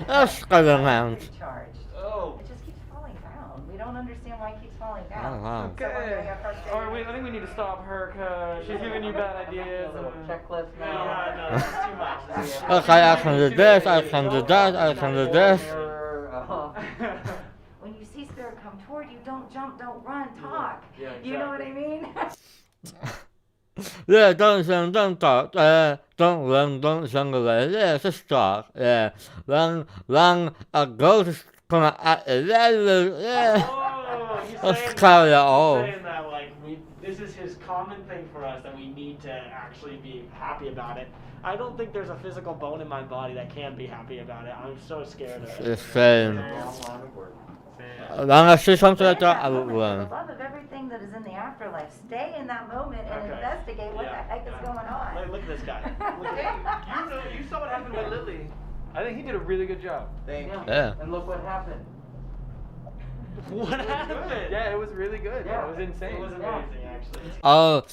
That's going around. charged. Oh. It just keeps falling down. We don't understand why it keeps falling down. Oh, wow. So when we have first aid- Alright, wait, I think we need to stop her because she's giving you bad ideas. Checklist Yeah, now. no, that's too much. That's too much. Okay, I can do this, I can do that, I can do this. When you see spirit come toward you, don't jump, don't run, talk. Yeah, You know what I mean? Yeah, don't talk, don't run, don't jump away, yeah, just talk, yeah. Run, a ghost is coming at you, yeah. Oh, he's Let's saying, carry it he's all. saying that like this is his common thing for us that we need to actually be happy about it. I don't think there's a physical bone in my body that can be happy about it. I'm so scared of it. It's same. When I see something like that, I will For run. the love of everything that is in the afterlife, stay in that moment and Okay. investigate what Yeah. the heck is going on. Look at this guy. Look Hey, at you saw what happened with Lily. I think he did a really good job. Thank you. Yeah. And look what happened. What happened? Yeah, it was really good. Yeah. It was insane. It was amazing, actually. Oh,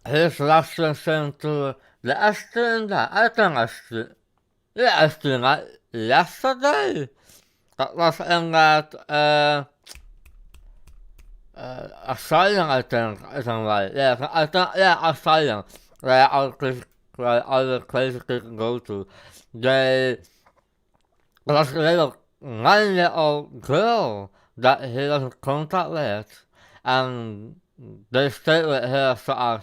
his last thing to last thing that I think I seen that yesterday. That was in that ASYLUM, I think right. Yeah, I think ASYLUM. Where all the places they can go to. There was a little 9-year-old girl that he was in contact with, and they stayed with her for a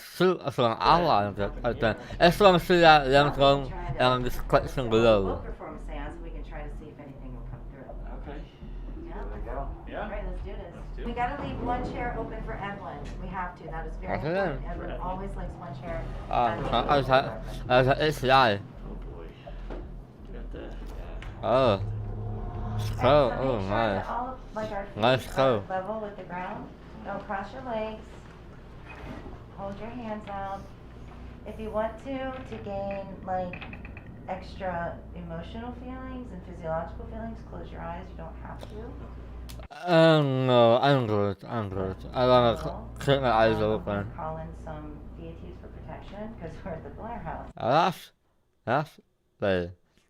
hour, I think. As long as she learned from and this question below. We'll perform a seance. We can try to see if anything will come through. Okay. Yeah. There we go. Yeah. All right, let's do this. do it. We gotta leave one chair open for Evelyn. We have to. That is very Okay. important. Evelyn always likes one chair. It's lie. Oh boy. Got the. Oh. So, Oh, make sure nice. that all of, like our feet Nice are toe. level with the ground. Don't cross your legs. Hold your hands out. If you want to gain like extra emotional feelings and physiological feelings, close your eyes. You don't have to. No, I'm good. I wanna So, keep my eyes I'm gonna open. call in some deities for protection because we're at the Bellaire House.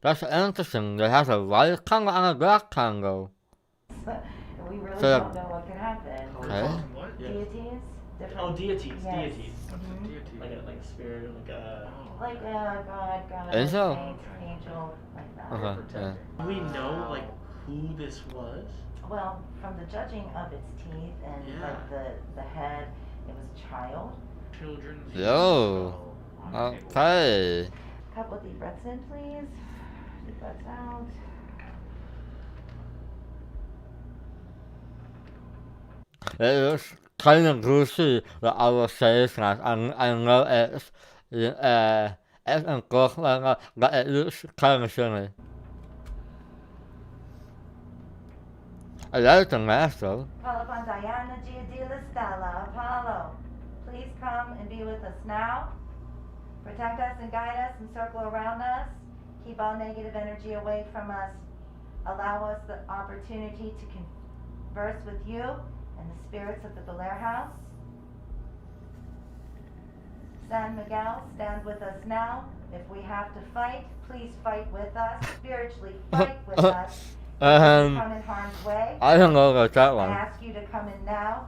That's interesting. They have a white candle and a black candle. We really So- don't know what could happen. Okay. What? Deities? Different. Oh, deities. Yes. Deities. Mhm. Like a spirit, like a. Like God, Angel? saint, angel, like that. Okay. Yeah. Do we know like who this was? Well, from the judging of its teeth and Yeah. like the head, it was a child. Children's. Yo. Okay. Couple deep breaths in, please. Deep breaths out. It was kind of goosey that I was saying that I know it's important but it looks kind of silly. I like the master. Call upon Diana Giadila Stella, Apollo. Please come and be with us now. Protect us and guide us and circle around us. Keep all negative energy away from us. Allow us the opportunity to converse with you and the spirits of the Bellaire House. San Miguel, stand with us now. If we have to fight, please fight with us. Spiritually fight with us. Come in harm's way. I don't know about that I one. ask you to come in now.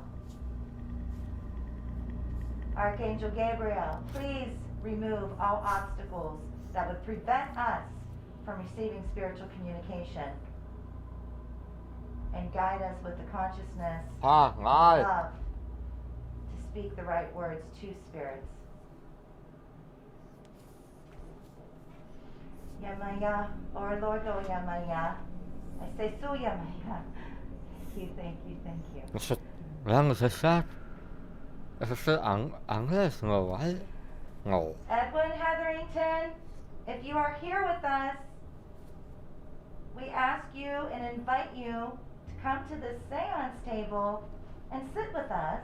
Archangel Gabriel, please remove all obstacles that would prevent us from receiving spiritual communication. And guide us with the consciousness of love to speak the right words to spirits. Yamaya, or Lord Go Yamaya. I say Su Yamaya. Thank you. Lang is dat? Is het Engels? No, what? No. Edwin Hetherington, if you are here with us, we ask you and invite you to come to the seance table and sit with us.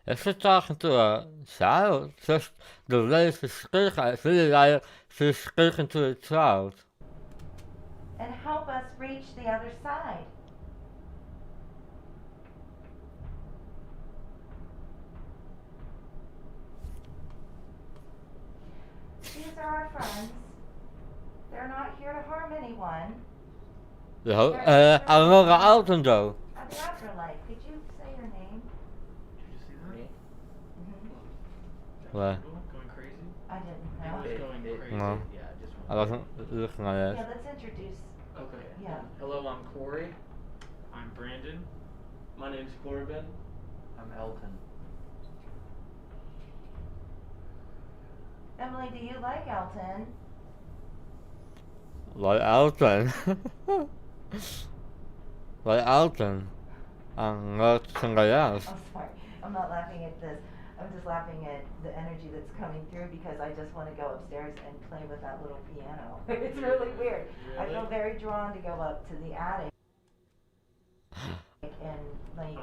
Is het talking to a child? Just the lady is speaking. I feel like she's speaking to a child. And help us reach the other side. These are our friends. They're not here to harm anyone. Zo, I'm not out and though. Of the afterlife, could you say your name? Did you see that? What? Going crazy? I didn't It know. was going crazy. No. Yeah, just I wasn't looking at Yeah, it. let's introduce. Okay. Yeah. Hello, I'm Corey. I'm Brandon. My name's Corbin. I'm Elton. Emily, do you like Elton? Like Elton. Like Elton. I'm not somebody else. I'm sorry. I'm not laughing at this. I'm just laughing at the energy that's coming through because I just want to go upstairs and play with that little piano. It's really weird. I feel very drawn to go up to the attic and like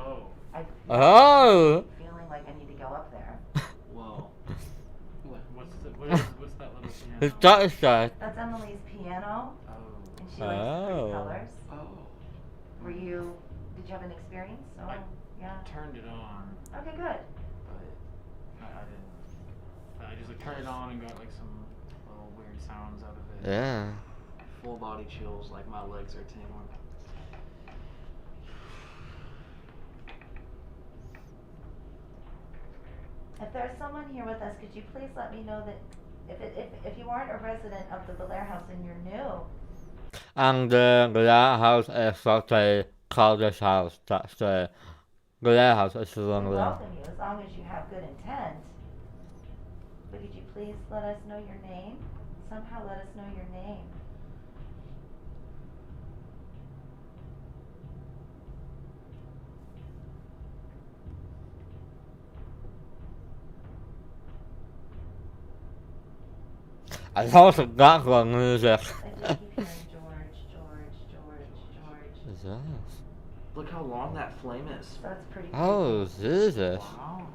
I Oh! feeling like I need to go up there. Whoa. What's that little piano? His daughter's that. That's Emily's piano, Oh. and she likes the pretty Oh. colors. Oh. Did you have an experience? Oh, I yeah. turned it on, Okay, good. but I didn't. I just like turned it on and got like some little weird sounds out of it. Yeah. Full body chills, like my legs are tingling. If there's someone here with us, could you please let me know that if you aren't a resident of the Bellaire House and you're new, And the Bellaire House is what they call this house. That's the Bellaire House. It's the we long welcome you as long as you have good intent. But could you please let us know your name? Somehow let us know your name. I also got one music. I just keep hearing George. Is that? Look how long that flame is. So it's pretty Oh, Jesus. Wow.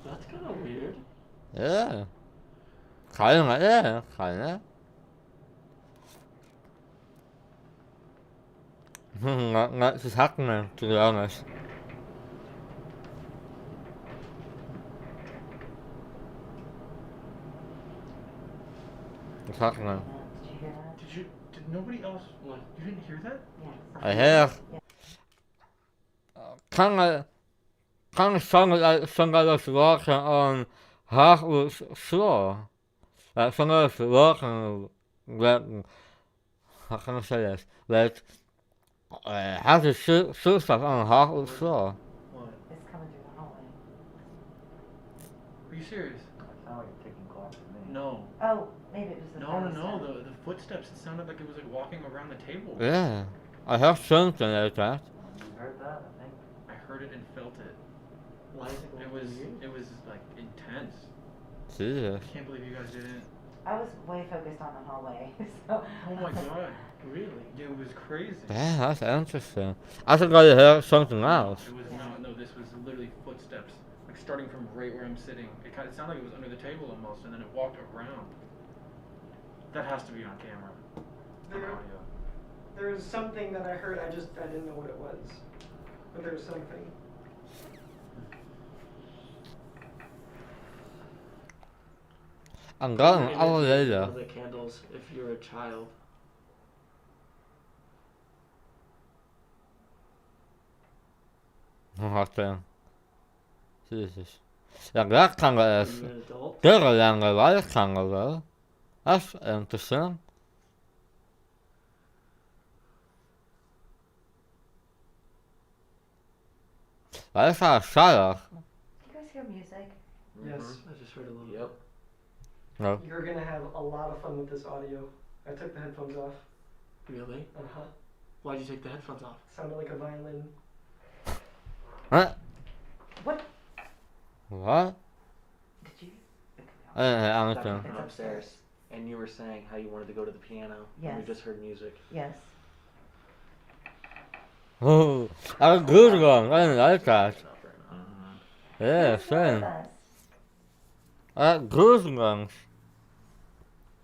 That's kind of weird. Yeah. Kinda, yeah, kinda. Not just happening, to be honest. It's happening. Did you hear that? Did nobody else, what, you didn't hear that? Yes. I hear. Kinda sounded like somebody was walking on hardwood floor. Like somebody was walking, like, how can I say this? Like, how to shoot stuff on hardwood floor. What? It's coming through the hallway. Are you serious? I sound like you're taking clocks to me. No. Oh, maybe it was the No. The footsteps, it sounded like it was like walking around the table. Yeah, I heard something like that. You heard that, I think. I heard it and felt it. Why is it going It was like intense. Jesus. I can't believe you guys didn't. I was way focused on the hallway, so. Oh my god, really? Dude, it was crazy. Yeah, that's interesting. I think I heard something else. It was not, no, this was literally footsteps. Like starting from right where I'm sitting. It kind of sounded like it was under the table almost, and then it walked around. That has to be on camera. On audio. There was something that I heard, I didn't know what it was. But there was something. I'm going Energy all later. of the candles if you're a child. Wat Jezus. Ja, dat kan wel Are eens. you an adult? Heel lange lijfgangen wel. Dat is interessant. Dat is wel zalig. Do you guys hear music? Yes. I just heard a little. Yep. No. You're gonna have a lot of fun with this audio. I took the headphones off. Really? Uh-huh. Why'd you take the headphones off? Sounded like a violin. Huh? What? What? Did you? I didn't hear Back anything. from upstairs, and you were saying how you wanted to go to the piano, and we Yes. just heard music. Yes. Oh, I had a good one. I didn't like that. Not very nice. Yeah, Who's with same. us? I had goosebumps.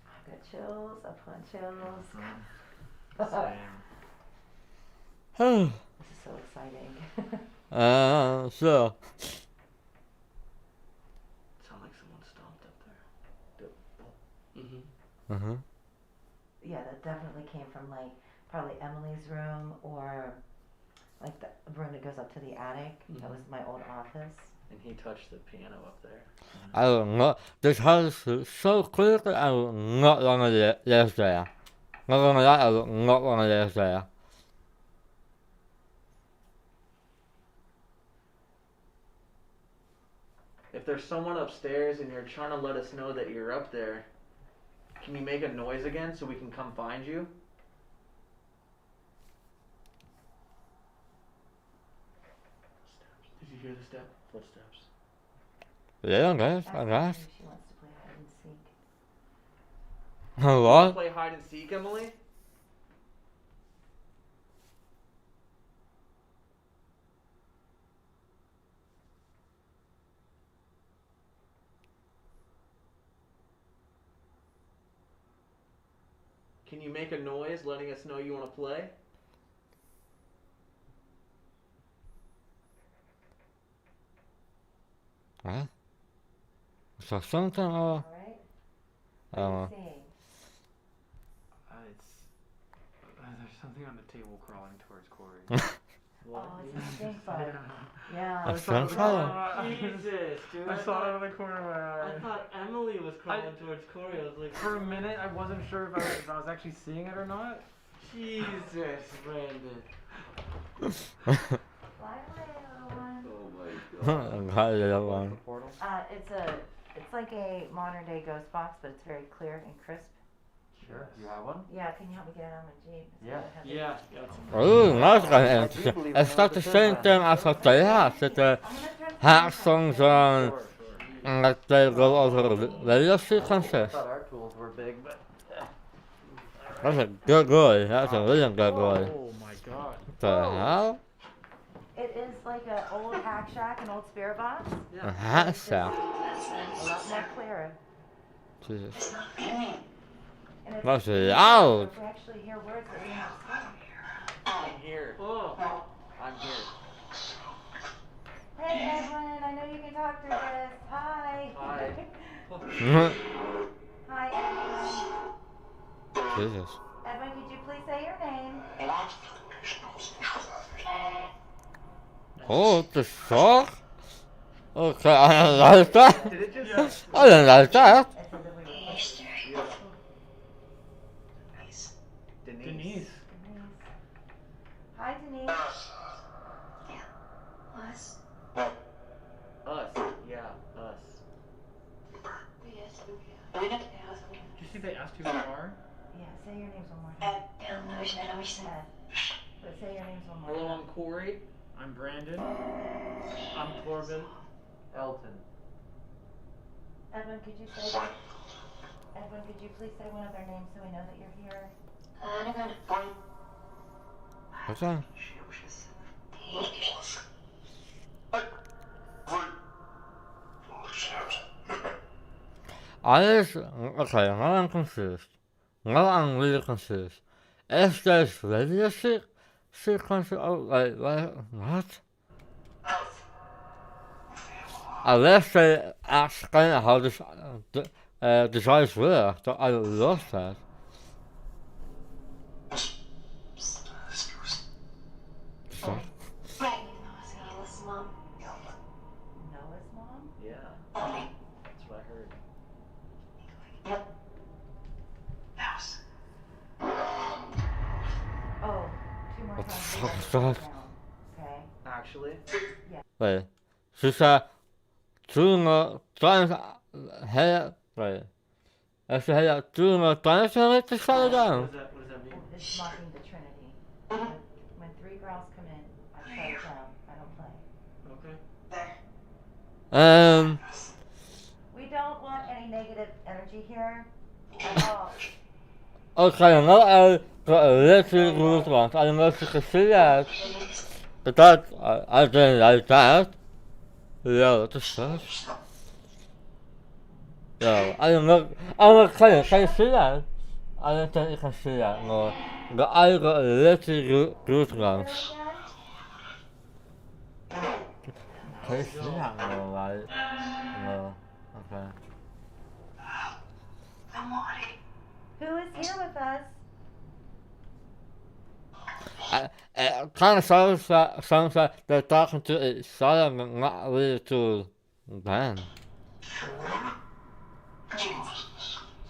I've got chills upon chills. Same. Oh. This is so exciting. So. Sound like someone stomped up there. Mm-hmm. Uh-huh. Yeah, that definitely came from like probably Emily's room or like the room that goes up to the attic. That was my old office. And he touched the piano up there. I will not. This house is so clear that I will not want to live there. Not only that, I will not want to live there. If there's someone upstairs and you're trying to let us know that you're up there, can you make a noise again so we can come find you? Did you hear the footsteps? Yeah, guys, Ask I her guess. if she wants to play hide and seek. What? Play hide and seek, Emily? Can you make a noise letting us know you want to play? Huh? Is that something or? All right. I don't know. What are you seeing? There's something on the table crawling towards Corey. Oh, it's a stink bug. Yeah. A stink bug? Jesus, dude. I saw it out of the corner of my eye. I thought Emily was crawling towards Corey. I was like, For a minute, I wasn't sure if I was actually seeing it or not. Jesus, Brandon. Fly away, little one. I got the other one. It's like a modern day ghost box, but it's very clear and crisp. Sure. You have one? Yeah, can you help me get it on my Jeep? It's Yeah. heavy. Yeah, that's Oh, that's kind of interesting. Is that the same thing as what they have? That the I'm gonna turn hat songs on and that they go over the radio frequencies? I thought our tools were big, but. That's a good boy. That's a really good boy. Oh my god. What the hell? It is like an old hack shack, an old spirit box. A hat sack. A lot more clearer. Jesus. And it's That's so loud. if we actually hear words that we have said. I'm here. Oh. I'm here. Hey Edwin, I know you can talk through this. Hi. Hi. Hi Edwin. Jesus. Edwin, could you please say your name? Oh, what the fuck? Okay, I didn't like that. Did it just... I didn't like that. I said that we were Denise. Denise. Hi Denise. Us. Yeah, us. Did you see they asked who you are? Yeah, say your names one more time. Ed. But say your names one more Hello, time. I'm Corey. I'm Brandon. I'm Corbin. Elton. Edwin, could you say that? Edwin, could you please say one of their names so we know that you're here? What's that? Okay, now I'm confused. Now I'm really confused. If there's radio sequence, like, what? Unless they explain how this device works, I lost that. So, Noah's mom? Yeah. That's what I heard. Oh, two more what the times. fuck is Down, that? okay? Actually? Wait, she said, two times, hey, wait. If she had two times, I to shut it down. What does that mean? It's mocking the Trinity. When three girls come in, I shut it down. I don't play. Okay. We don't want any negative energy here at all. Okay, nou literally goed want I must see that. But that, I didn't like that. Yeah, what the fuck? Yeah, I'm not, can you see that? I don't think you can see that, no. The eye got literally good ones. Can you see that? No, right? No, okay. Who is here with us? It kind of sounds like they're talking to each other, but not really to them. Chickens.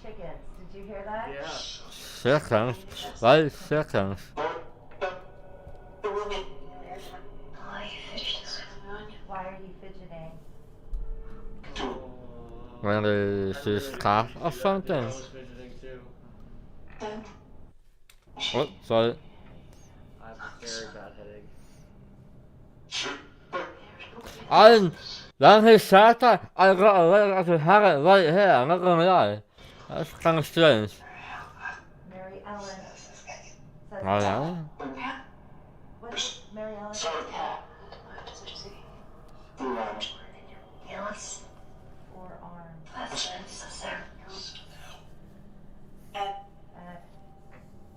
Did you hear that? Yeah. Seconds, right? Seconds. Why are you fidgeting? When they see cat or something. I was fidgeting too. Oh, sorry. I have a very bad headache. Then he said that, I got a little have it right here, I'm not gonna lie. That's kind of strange. Mary Ellen says Oh yeah? What is Mary Ellen? Forearm.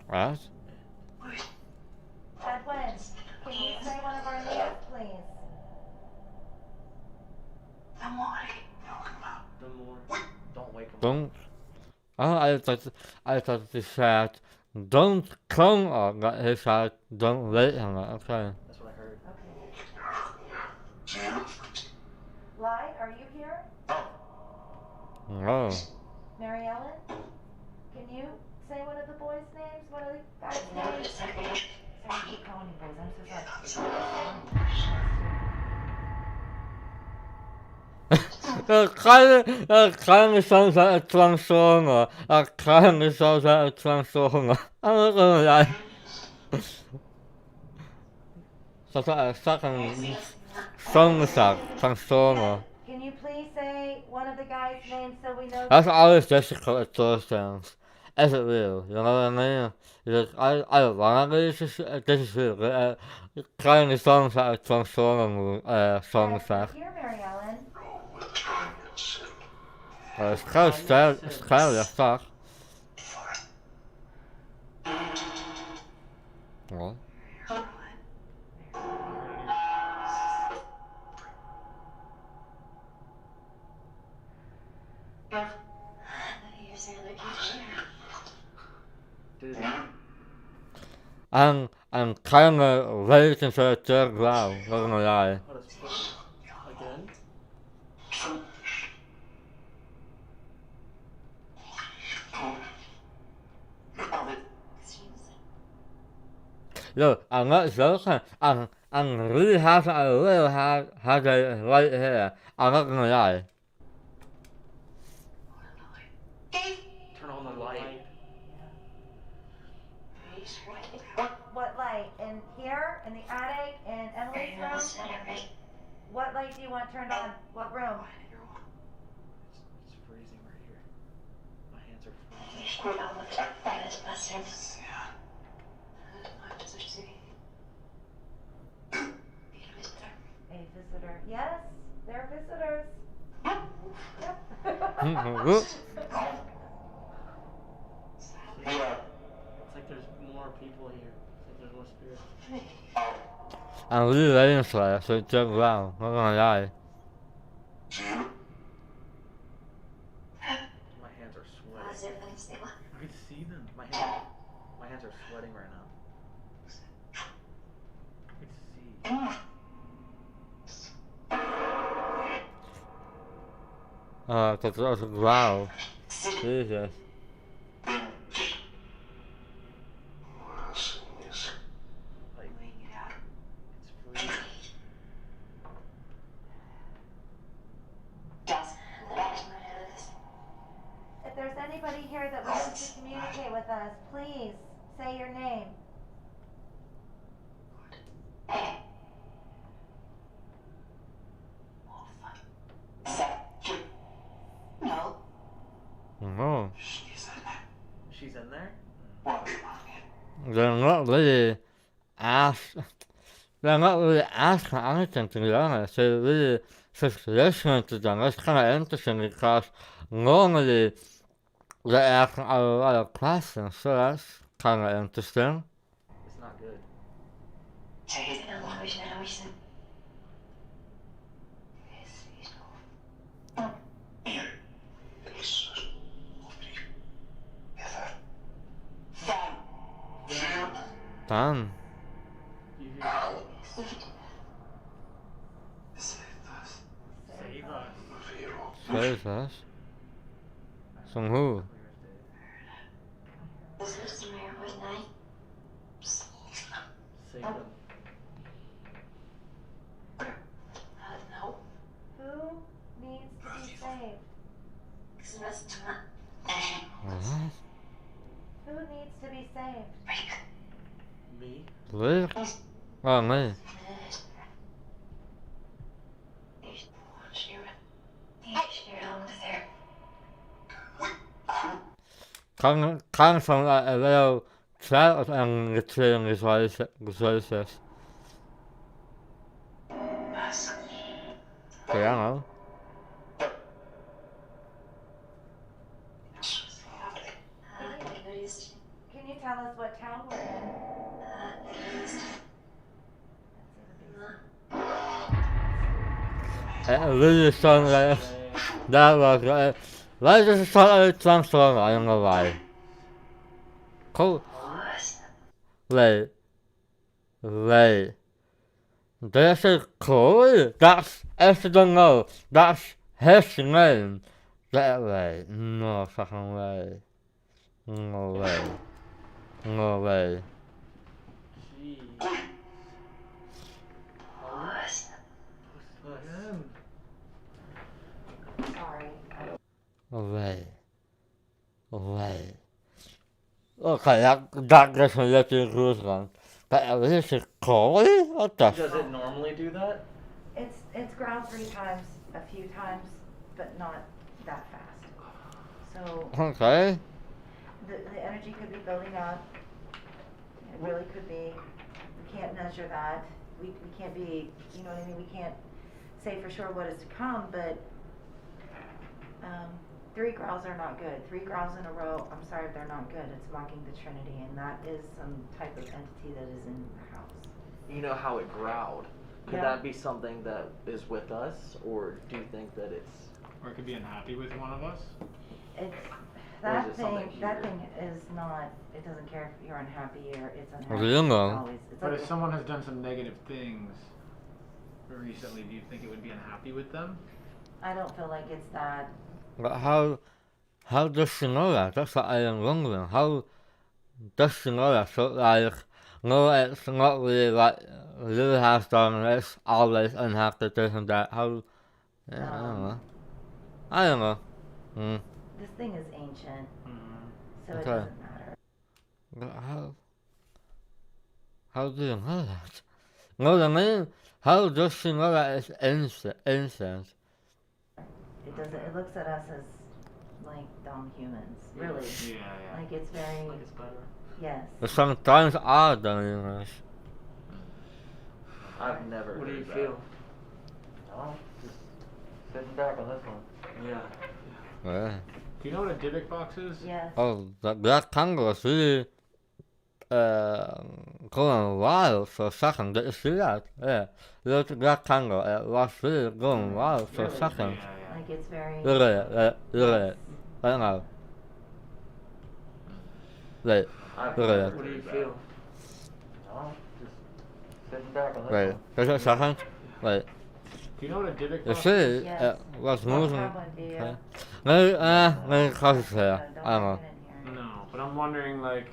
What? Edwin, can you say one of our names, please? The more. Don't wake him up. Don't. Oh, I thought he said, don't come up, but he said, don't wait him up. Okay. That's what I heard. Okay. Light, are you here? No. Mary Ellen? Can you say one of the boys' names? One of the guys' names? Sorry, I keep calling you boys. I'm so sorry. Dat kan niet zo zijn, het transformen. Dat kan niet zo zijn, het transformen. I'm not gonna lie. Dat is een songzak, transformen. Can you please say one of the guys' names so we know? That's always difficult at those things. Is it real? You know what I mean? I wanna read this is real. Kleine songs uit transformen songzak. Here, Mary Ellen. Het is schuil, toch? Wat? I'm kinda waiting for a third round, not gonna lie. How does push again? Look, I'm not joking. I'm really having a little headache right here. I'm not gonna lie. Turn on the light. What light? In here? In the attic? In Emily's room? What light do you want turned on? What room? It's freezing right here. My hands hands are A visitor. Yes, they're visitors. Yep. It's like there's more people here. It's like there's more spirits. I'm really waiting for it, so it took wow, not gonna lie. my hands are sweating. I could see them. My hands are sweating right now. I could see. That's wow. Jesus. Like, it's freezing. If there's anybody here that wants to communicate with us, please say your name. Oh. She's in there? They're not really they're not really asking anything, to be honest. They're really just listening to them. That's kind of interesting because normally they're asking a lot of questions, so that's kind of interesting. It's not good. Damn. You hear? Save us. Save us. From who? Save them. Who needs to be saved? What? Who needs to be saved? Me? Live? Oh, me. Coming from a little child and retrieving resources. Piano. Can you tell us what town we're in? It really sounded like that was why does it sound like a transformer? I don't know why. Cool. Wait. Did I say Corey? That's if you don't know. That's his name. That way. No fucking way. No way. No way. Jeez. Sorry. Away. Okay, that gets me lifting goosebumps. But this is Corey? What the Does it normally do that? It's ground 3 times, a few times, but not that fast. So Okay. the energy could be building up. It really could be. We can't measure that. We can't be, you know what I mean? We can't say for sure what is to come, but 3 growls are not good. 3 growls in a row, I'm sorry, they're not good. It's mocking the Trinity, and that is some type of entity that is in the house. You know how it growled. Could Yeah. that be something that is with us, or do you think that it's... Or it could be unhappy with one of us. It's Or is it something that here? thing is not. It doesn't care if you're unhappy or it's unhappy. Well, you know. It's always. It's But like if someone has done some negative things recently, do you think it would be unhappy with them? I don't feel like it's that. But how does she know that? That's what I am wondering. How does she know that? So like, no, it's not really like Lily has done. It's always unhappy, this and that. How? Yeah, I don't know. This thing is ancient, so it Okay. doesn't matter. But how do you know that? No, I mean, how does she know that it's incense? It doesn't. It looks at us as like dumb humans. Really. Yeah. Like it's very. Like it's better. Yes. But sometimes I don't English. I've never. What do heard you that. feel? Oh, just sitting back on this one. Yeah. Yeah. Do you know what a Dybbuk box is? Yes. Oh, that tango was really going wild for a second. Did you see that? Yeah. That tango was really going wild for a Really? second. Yeah. Like it's very. Look at it. Look at it. Right now. Wait. I've Look at never that. What do you heard feel? that. Oh, just sitting back on this Wait. one. Just a second. Wait. Do you know what a Dybbuk You box see is? it? Yes. Was Don't moving. have one, do you? Okay. Nee, close it here. Don't I don't know. bring it in here. No, but I'm wondering, like,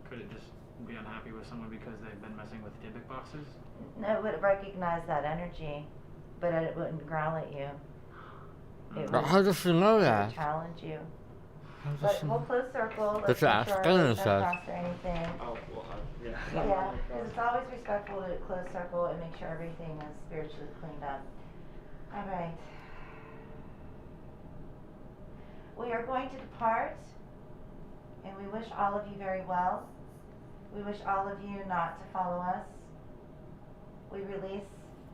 could it just be unhappy with someone because they've been messing with Dybbuk boxes? No, it would recognize that energy, but it wouldn't growl at you. It But would, how does she know it that? would challenge you. How does But she we'll know? close circle. That's Let's make what sure I'm there's no saying. cost or anything. Oh, well, yeah. Yeah, because it's always respectful to close circle and make sure everything is spiritually cleaned up. All right. We are going to depart, and we wish all of you very well. We wish all of you not to follow us. We release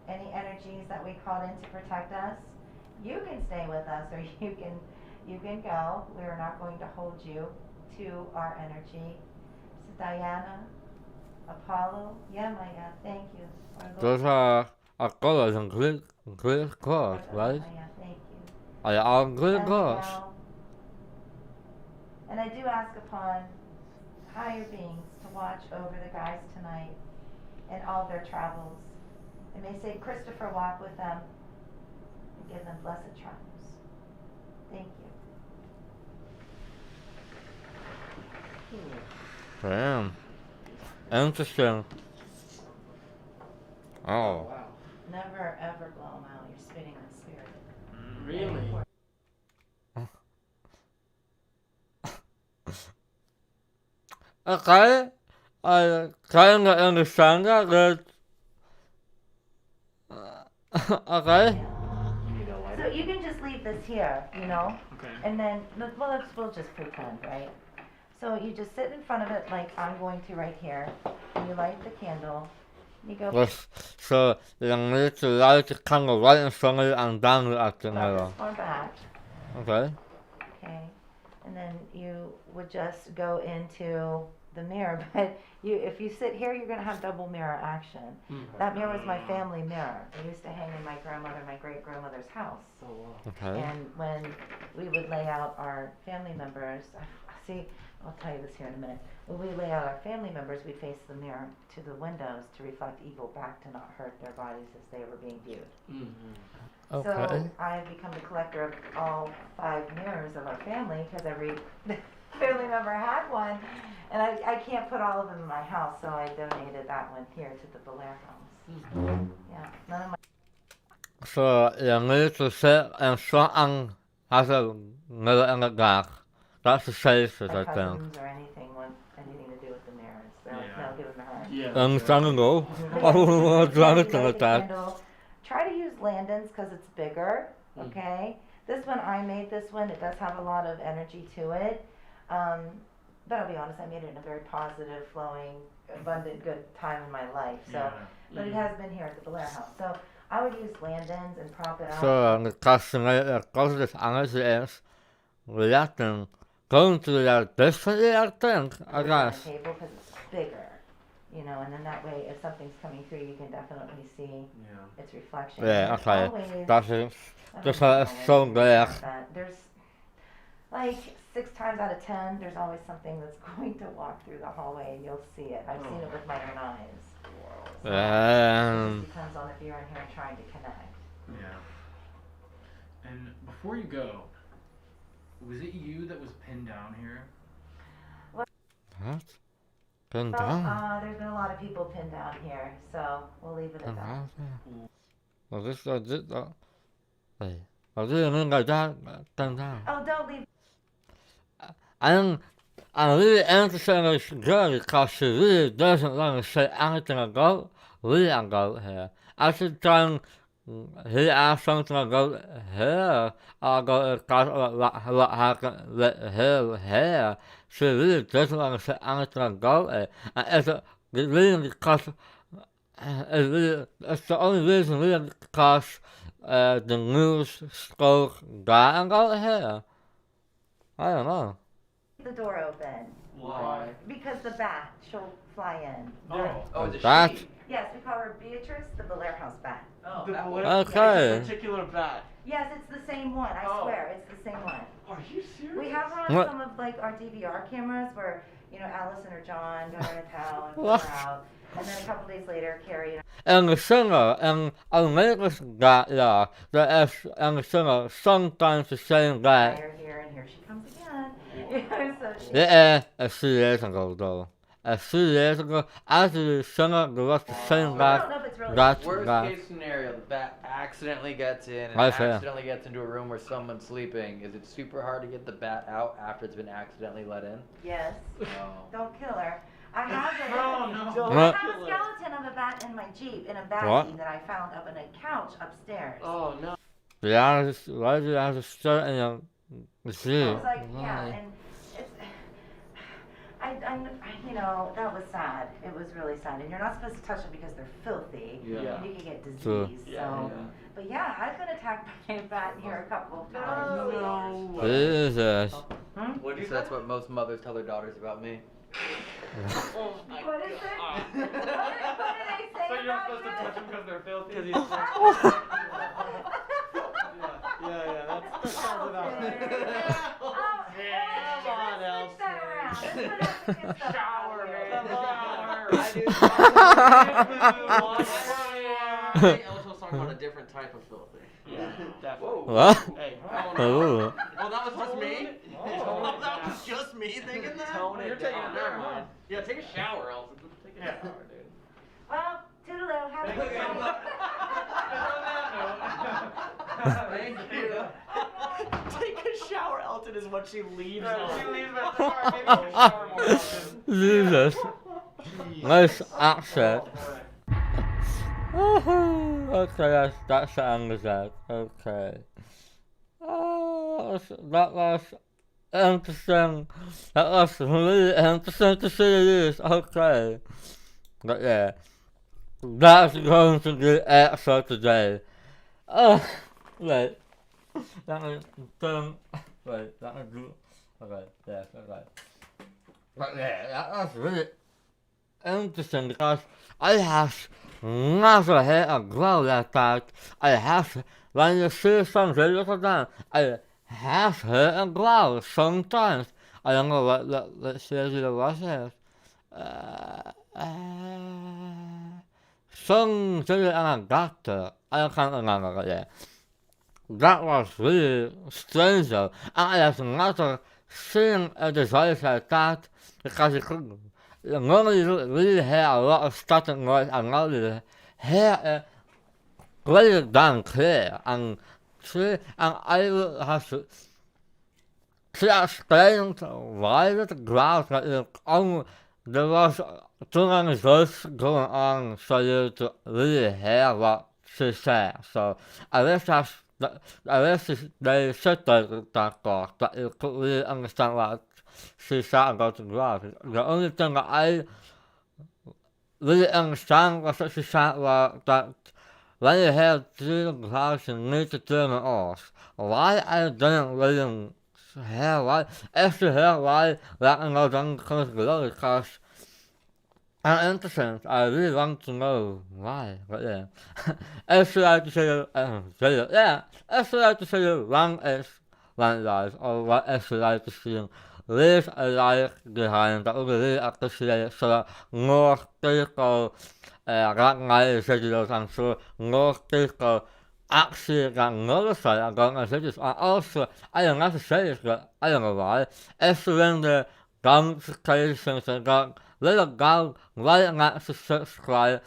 any energies that we called in to protect us. You can stay with us, or you can go. We are not going to hold you to our energy. So Diana, Apollo, yeah, Maya, thank you. Those are colors and clear colors, right? Maya, thank you. Are they all clear And colors? Miguel. And I do ask upon higher beings to watch over the guys tonight and all their travels. And may Saint Christopher walk with them and give them blessed travels. Thank you. Damn. Interesting. Oh. Wow. Never ever blow them out. You're spitting on spirit. Really? Okay. I kind of understand that. Okay. So you can just leave this here, Okay. and then we'll just pretend, right? So you just sit in front of it like I'm going to right here, and you light the candle. You go Yes. So you need to light the candle right in front of you and down at the middle. this far back, Okay. okay, and then you would just go into the mirror. But if you sit here, you're gonna have double mirror action. That mirror was my family mirror. It used to hang in my great grandmother's house. Okay. And when we would lay out our family members, see, I'll tell you this here in a minute. When we lay out our family members, we face the mirror to the windows to reflect evil back to not hurt their bodies as they were being viewed. Okay. So I've become the collector of all 5 mirrors of our family because every family member had one. And I can't put all of them in my house, so I donated that one here to the Bellaire House. Yeah, none of my So you need to sit in front and have a middle in the dark. That's the safest, I think. cousins or anything want anything to do with the mirrors. They're like, Yeah. no, give them a heart. Yeah. Understandable. I don't want to You do light anything the like that. candle. Try to use Landon's because it's bigger, okay? This one, I made this one. It does have a lot of energy to it. But I'll be honest, I made it in a very positive, flowing, abundant, good time in my life. So, Yeah. but it has been here at the Bellaire House. So I would use Landon's and prop it out. So the customer causes energy is reacting, going to react differently, I think, I guess. Table because it's bigger, and then that way, if something's coming through, you can definitely see Yeah. its reflection. Yeah, There's okay. always- That is, I just don't know it's so anything clear. about that. There's like 6 times out of 10, there's always something that's going to walk through the hallway, and you'll see it. I've seen it with my own eyes. So it just depends on if you're in here trying to connect. Yeah. And before you go, was it you that was pinned down here? What? Pinned Well, down? there's been a lot of people pinned down here, so we'll leave it at Pinned that. down? Well, this, wait. I didn't mean like that, pinned down. Oh, don't leave. I'm really interested in this girl because she really doesn't want to say anything about here. I should try and he asked something about her. I go, what happened with her hair. She really doesn't understand anything about it. And it's really because, it's the only reason really because the news spoke that about her. I don't know. The door open. Why? Because the bat, she'll fly in. Oh, is it That- she? Yes, we call her Beatrice, the Bellaire House bat. Oh, The that Bellaire- one. Okay. It's a particular bat. Yes, it's the same one, I Oh. swear, it's the same one. Are you serious? We have her on What? some of like our DVR cameras where, you know, Allison or John go into town and put What? her out. And then a couple days later, Carrie and And the singer, and America's got and the singer sometimes the same I guy. are here, and here she comes again. You know, so she, Yeah, a few years ago though. A few years ago, after the singer, there was the same I guy. don't know if it's really That Worst guy. case scenario, the bat accidentally gets in and I see. accidentally gets into a room where someone's sleeping. Is it super hard to get the bat out after it's been accidentally let in? Yes. No. Don't kill her. I have it. No. I have a skeleton of a bat in my Jeep in a baggie What? that I found up in a couch upstairs. Oh no. Yeah, why do you have to start in the sea? It's like, yeah, and it's, you know, that was sad. It was really sad. And you're not supposed to touch them because they're filthy. Yeah. And you can get disease. True. So, Yeah. but yeah, I've been attacked by a bat here a couple of times. No. Jesus. What do you So that's what most mothers tell their daughters about me. Oh my What is it? God. What did they say So you're about supposed to you? touch them because they're filthy? Because he's yeah, that sounds about right. Oh, Come on, let's switch that around. Let's put it up against the Shower, man. I also was talking about a different type of filthy. Yeah, definitely. What? Hey, Oh. Oh, that was just me? Oh. That was just me thinking that? Tone it You're taking down. it there, huh? Yeah, take a shower, else. Take a shower, dude. Well, toodaloo, have a good night. Thank you. Take a shower, Elton, is what she leaves on. She leaves my car, maybe you should shower more often. Jesus. Nice accent. Okay, that's the end of that. Okay. That was interesting. That was really interesting to see this. Okay. But yeah. That's going to be the episode today. Oh, wait. Let me turn. Wait, let me do. Okay, yes, okay. But yeah, that was really interesting because I have never had a glow like that. I have, when you see some videos of them, I have heard a glow sometimes. I don't know what video was it. Some video and I got there. I can't remember it yet. That was really strange though. And I have never seen a device like that because you could normally really hear a lot of static noise and now you hear it really damn clear and I will have to explain why the glass that there was too many voices going on for you to really hear what she said. So I wish they said that talk, that you could really understand what she said about the glass. The only thing that I really understand was that she said was that when you hear through the glass, you need to turn it off. Why I didn't really hear why. If you hear why, let me know down in the comments below because I'm interested. I really want to know why. But yeah, if you like to see the video, yeah, if you like to see the one is one live, or what if you like to see them, leave a like behind. That would be really appreciated so that more people like my videos and so more people actually get notified about my videos. And also, I don't have to say this, but I don't know why. If you're in the notifications and got little girl right next to subscribe,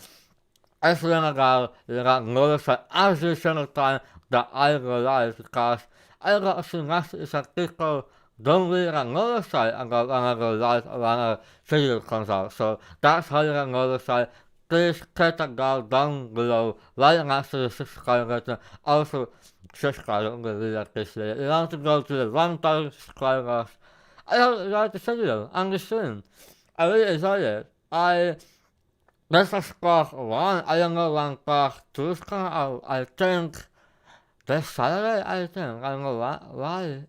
if you're in a girl, you got notified every single time that I go live because I got a few messages that people don't really get notified about when I go live or when a video comes out. So that's how you get notified. please click the bell down below, right next to the subscribe button. Also, subscribe, I'm gonna really appreciate it. You want to go to the 1,000 subscribers. I hope you like the video and the stream. I really enjoyed it. This is part 1, I don't know when part 2 is coming out. I think this Saturday, I don't know why,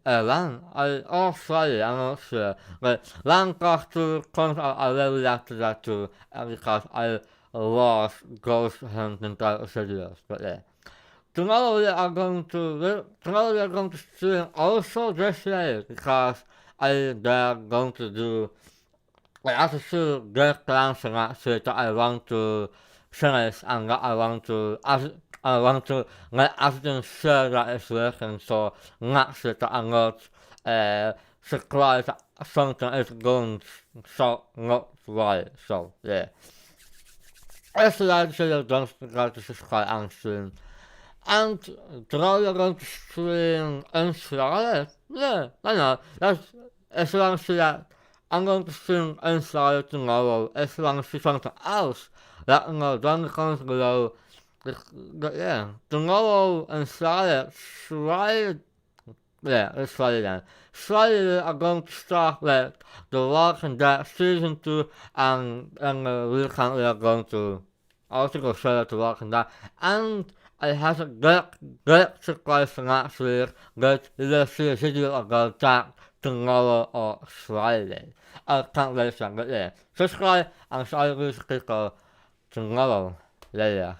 Friday, I'm not sure. But when part 2 comes out, I will react to that too, because I love ghost hunting type of videos, but yeah. Tomorrow we are going to stream also this day, because they're going to do, I have to get plans for next week that I want to finish and that I want to let everything sure that it's working, so next week that I'm not surprised that something is going so not right, so yeah. If you like the video, don't forget to subscribe and stream. And tomorrow you're going to stream in Florida? Yeah, I know, if you want to see that, I'm going to stream in Florida tomorrow. If you want to see something else, let me know down in the comments below. Yeah, tomorrow in Florida, it's Friday then. Friday I'm going to start with The Walking Dead Season 2, and the weekend we are going to also go straight out to Walking Dead. And I have a great surprise for next week, but you'll see a video about that tomorrow or Friday. I can't wait for that, but yeah. Subscribe and I'll see you tomorrow. Later.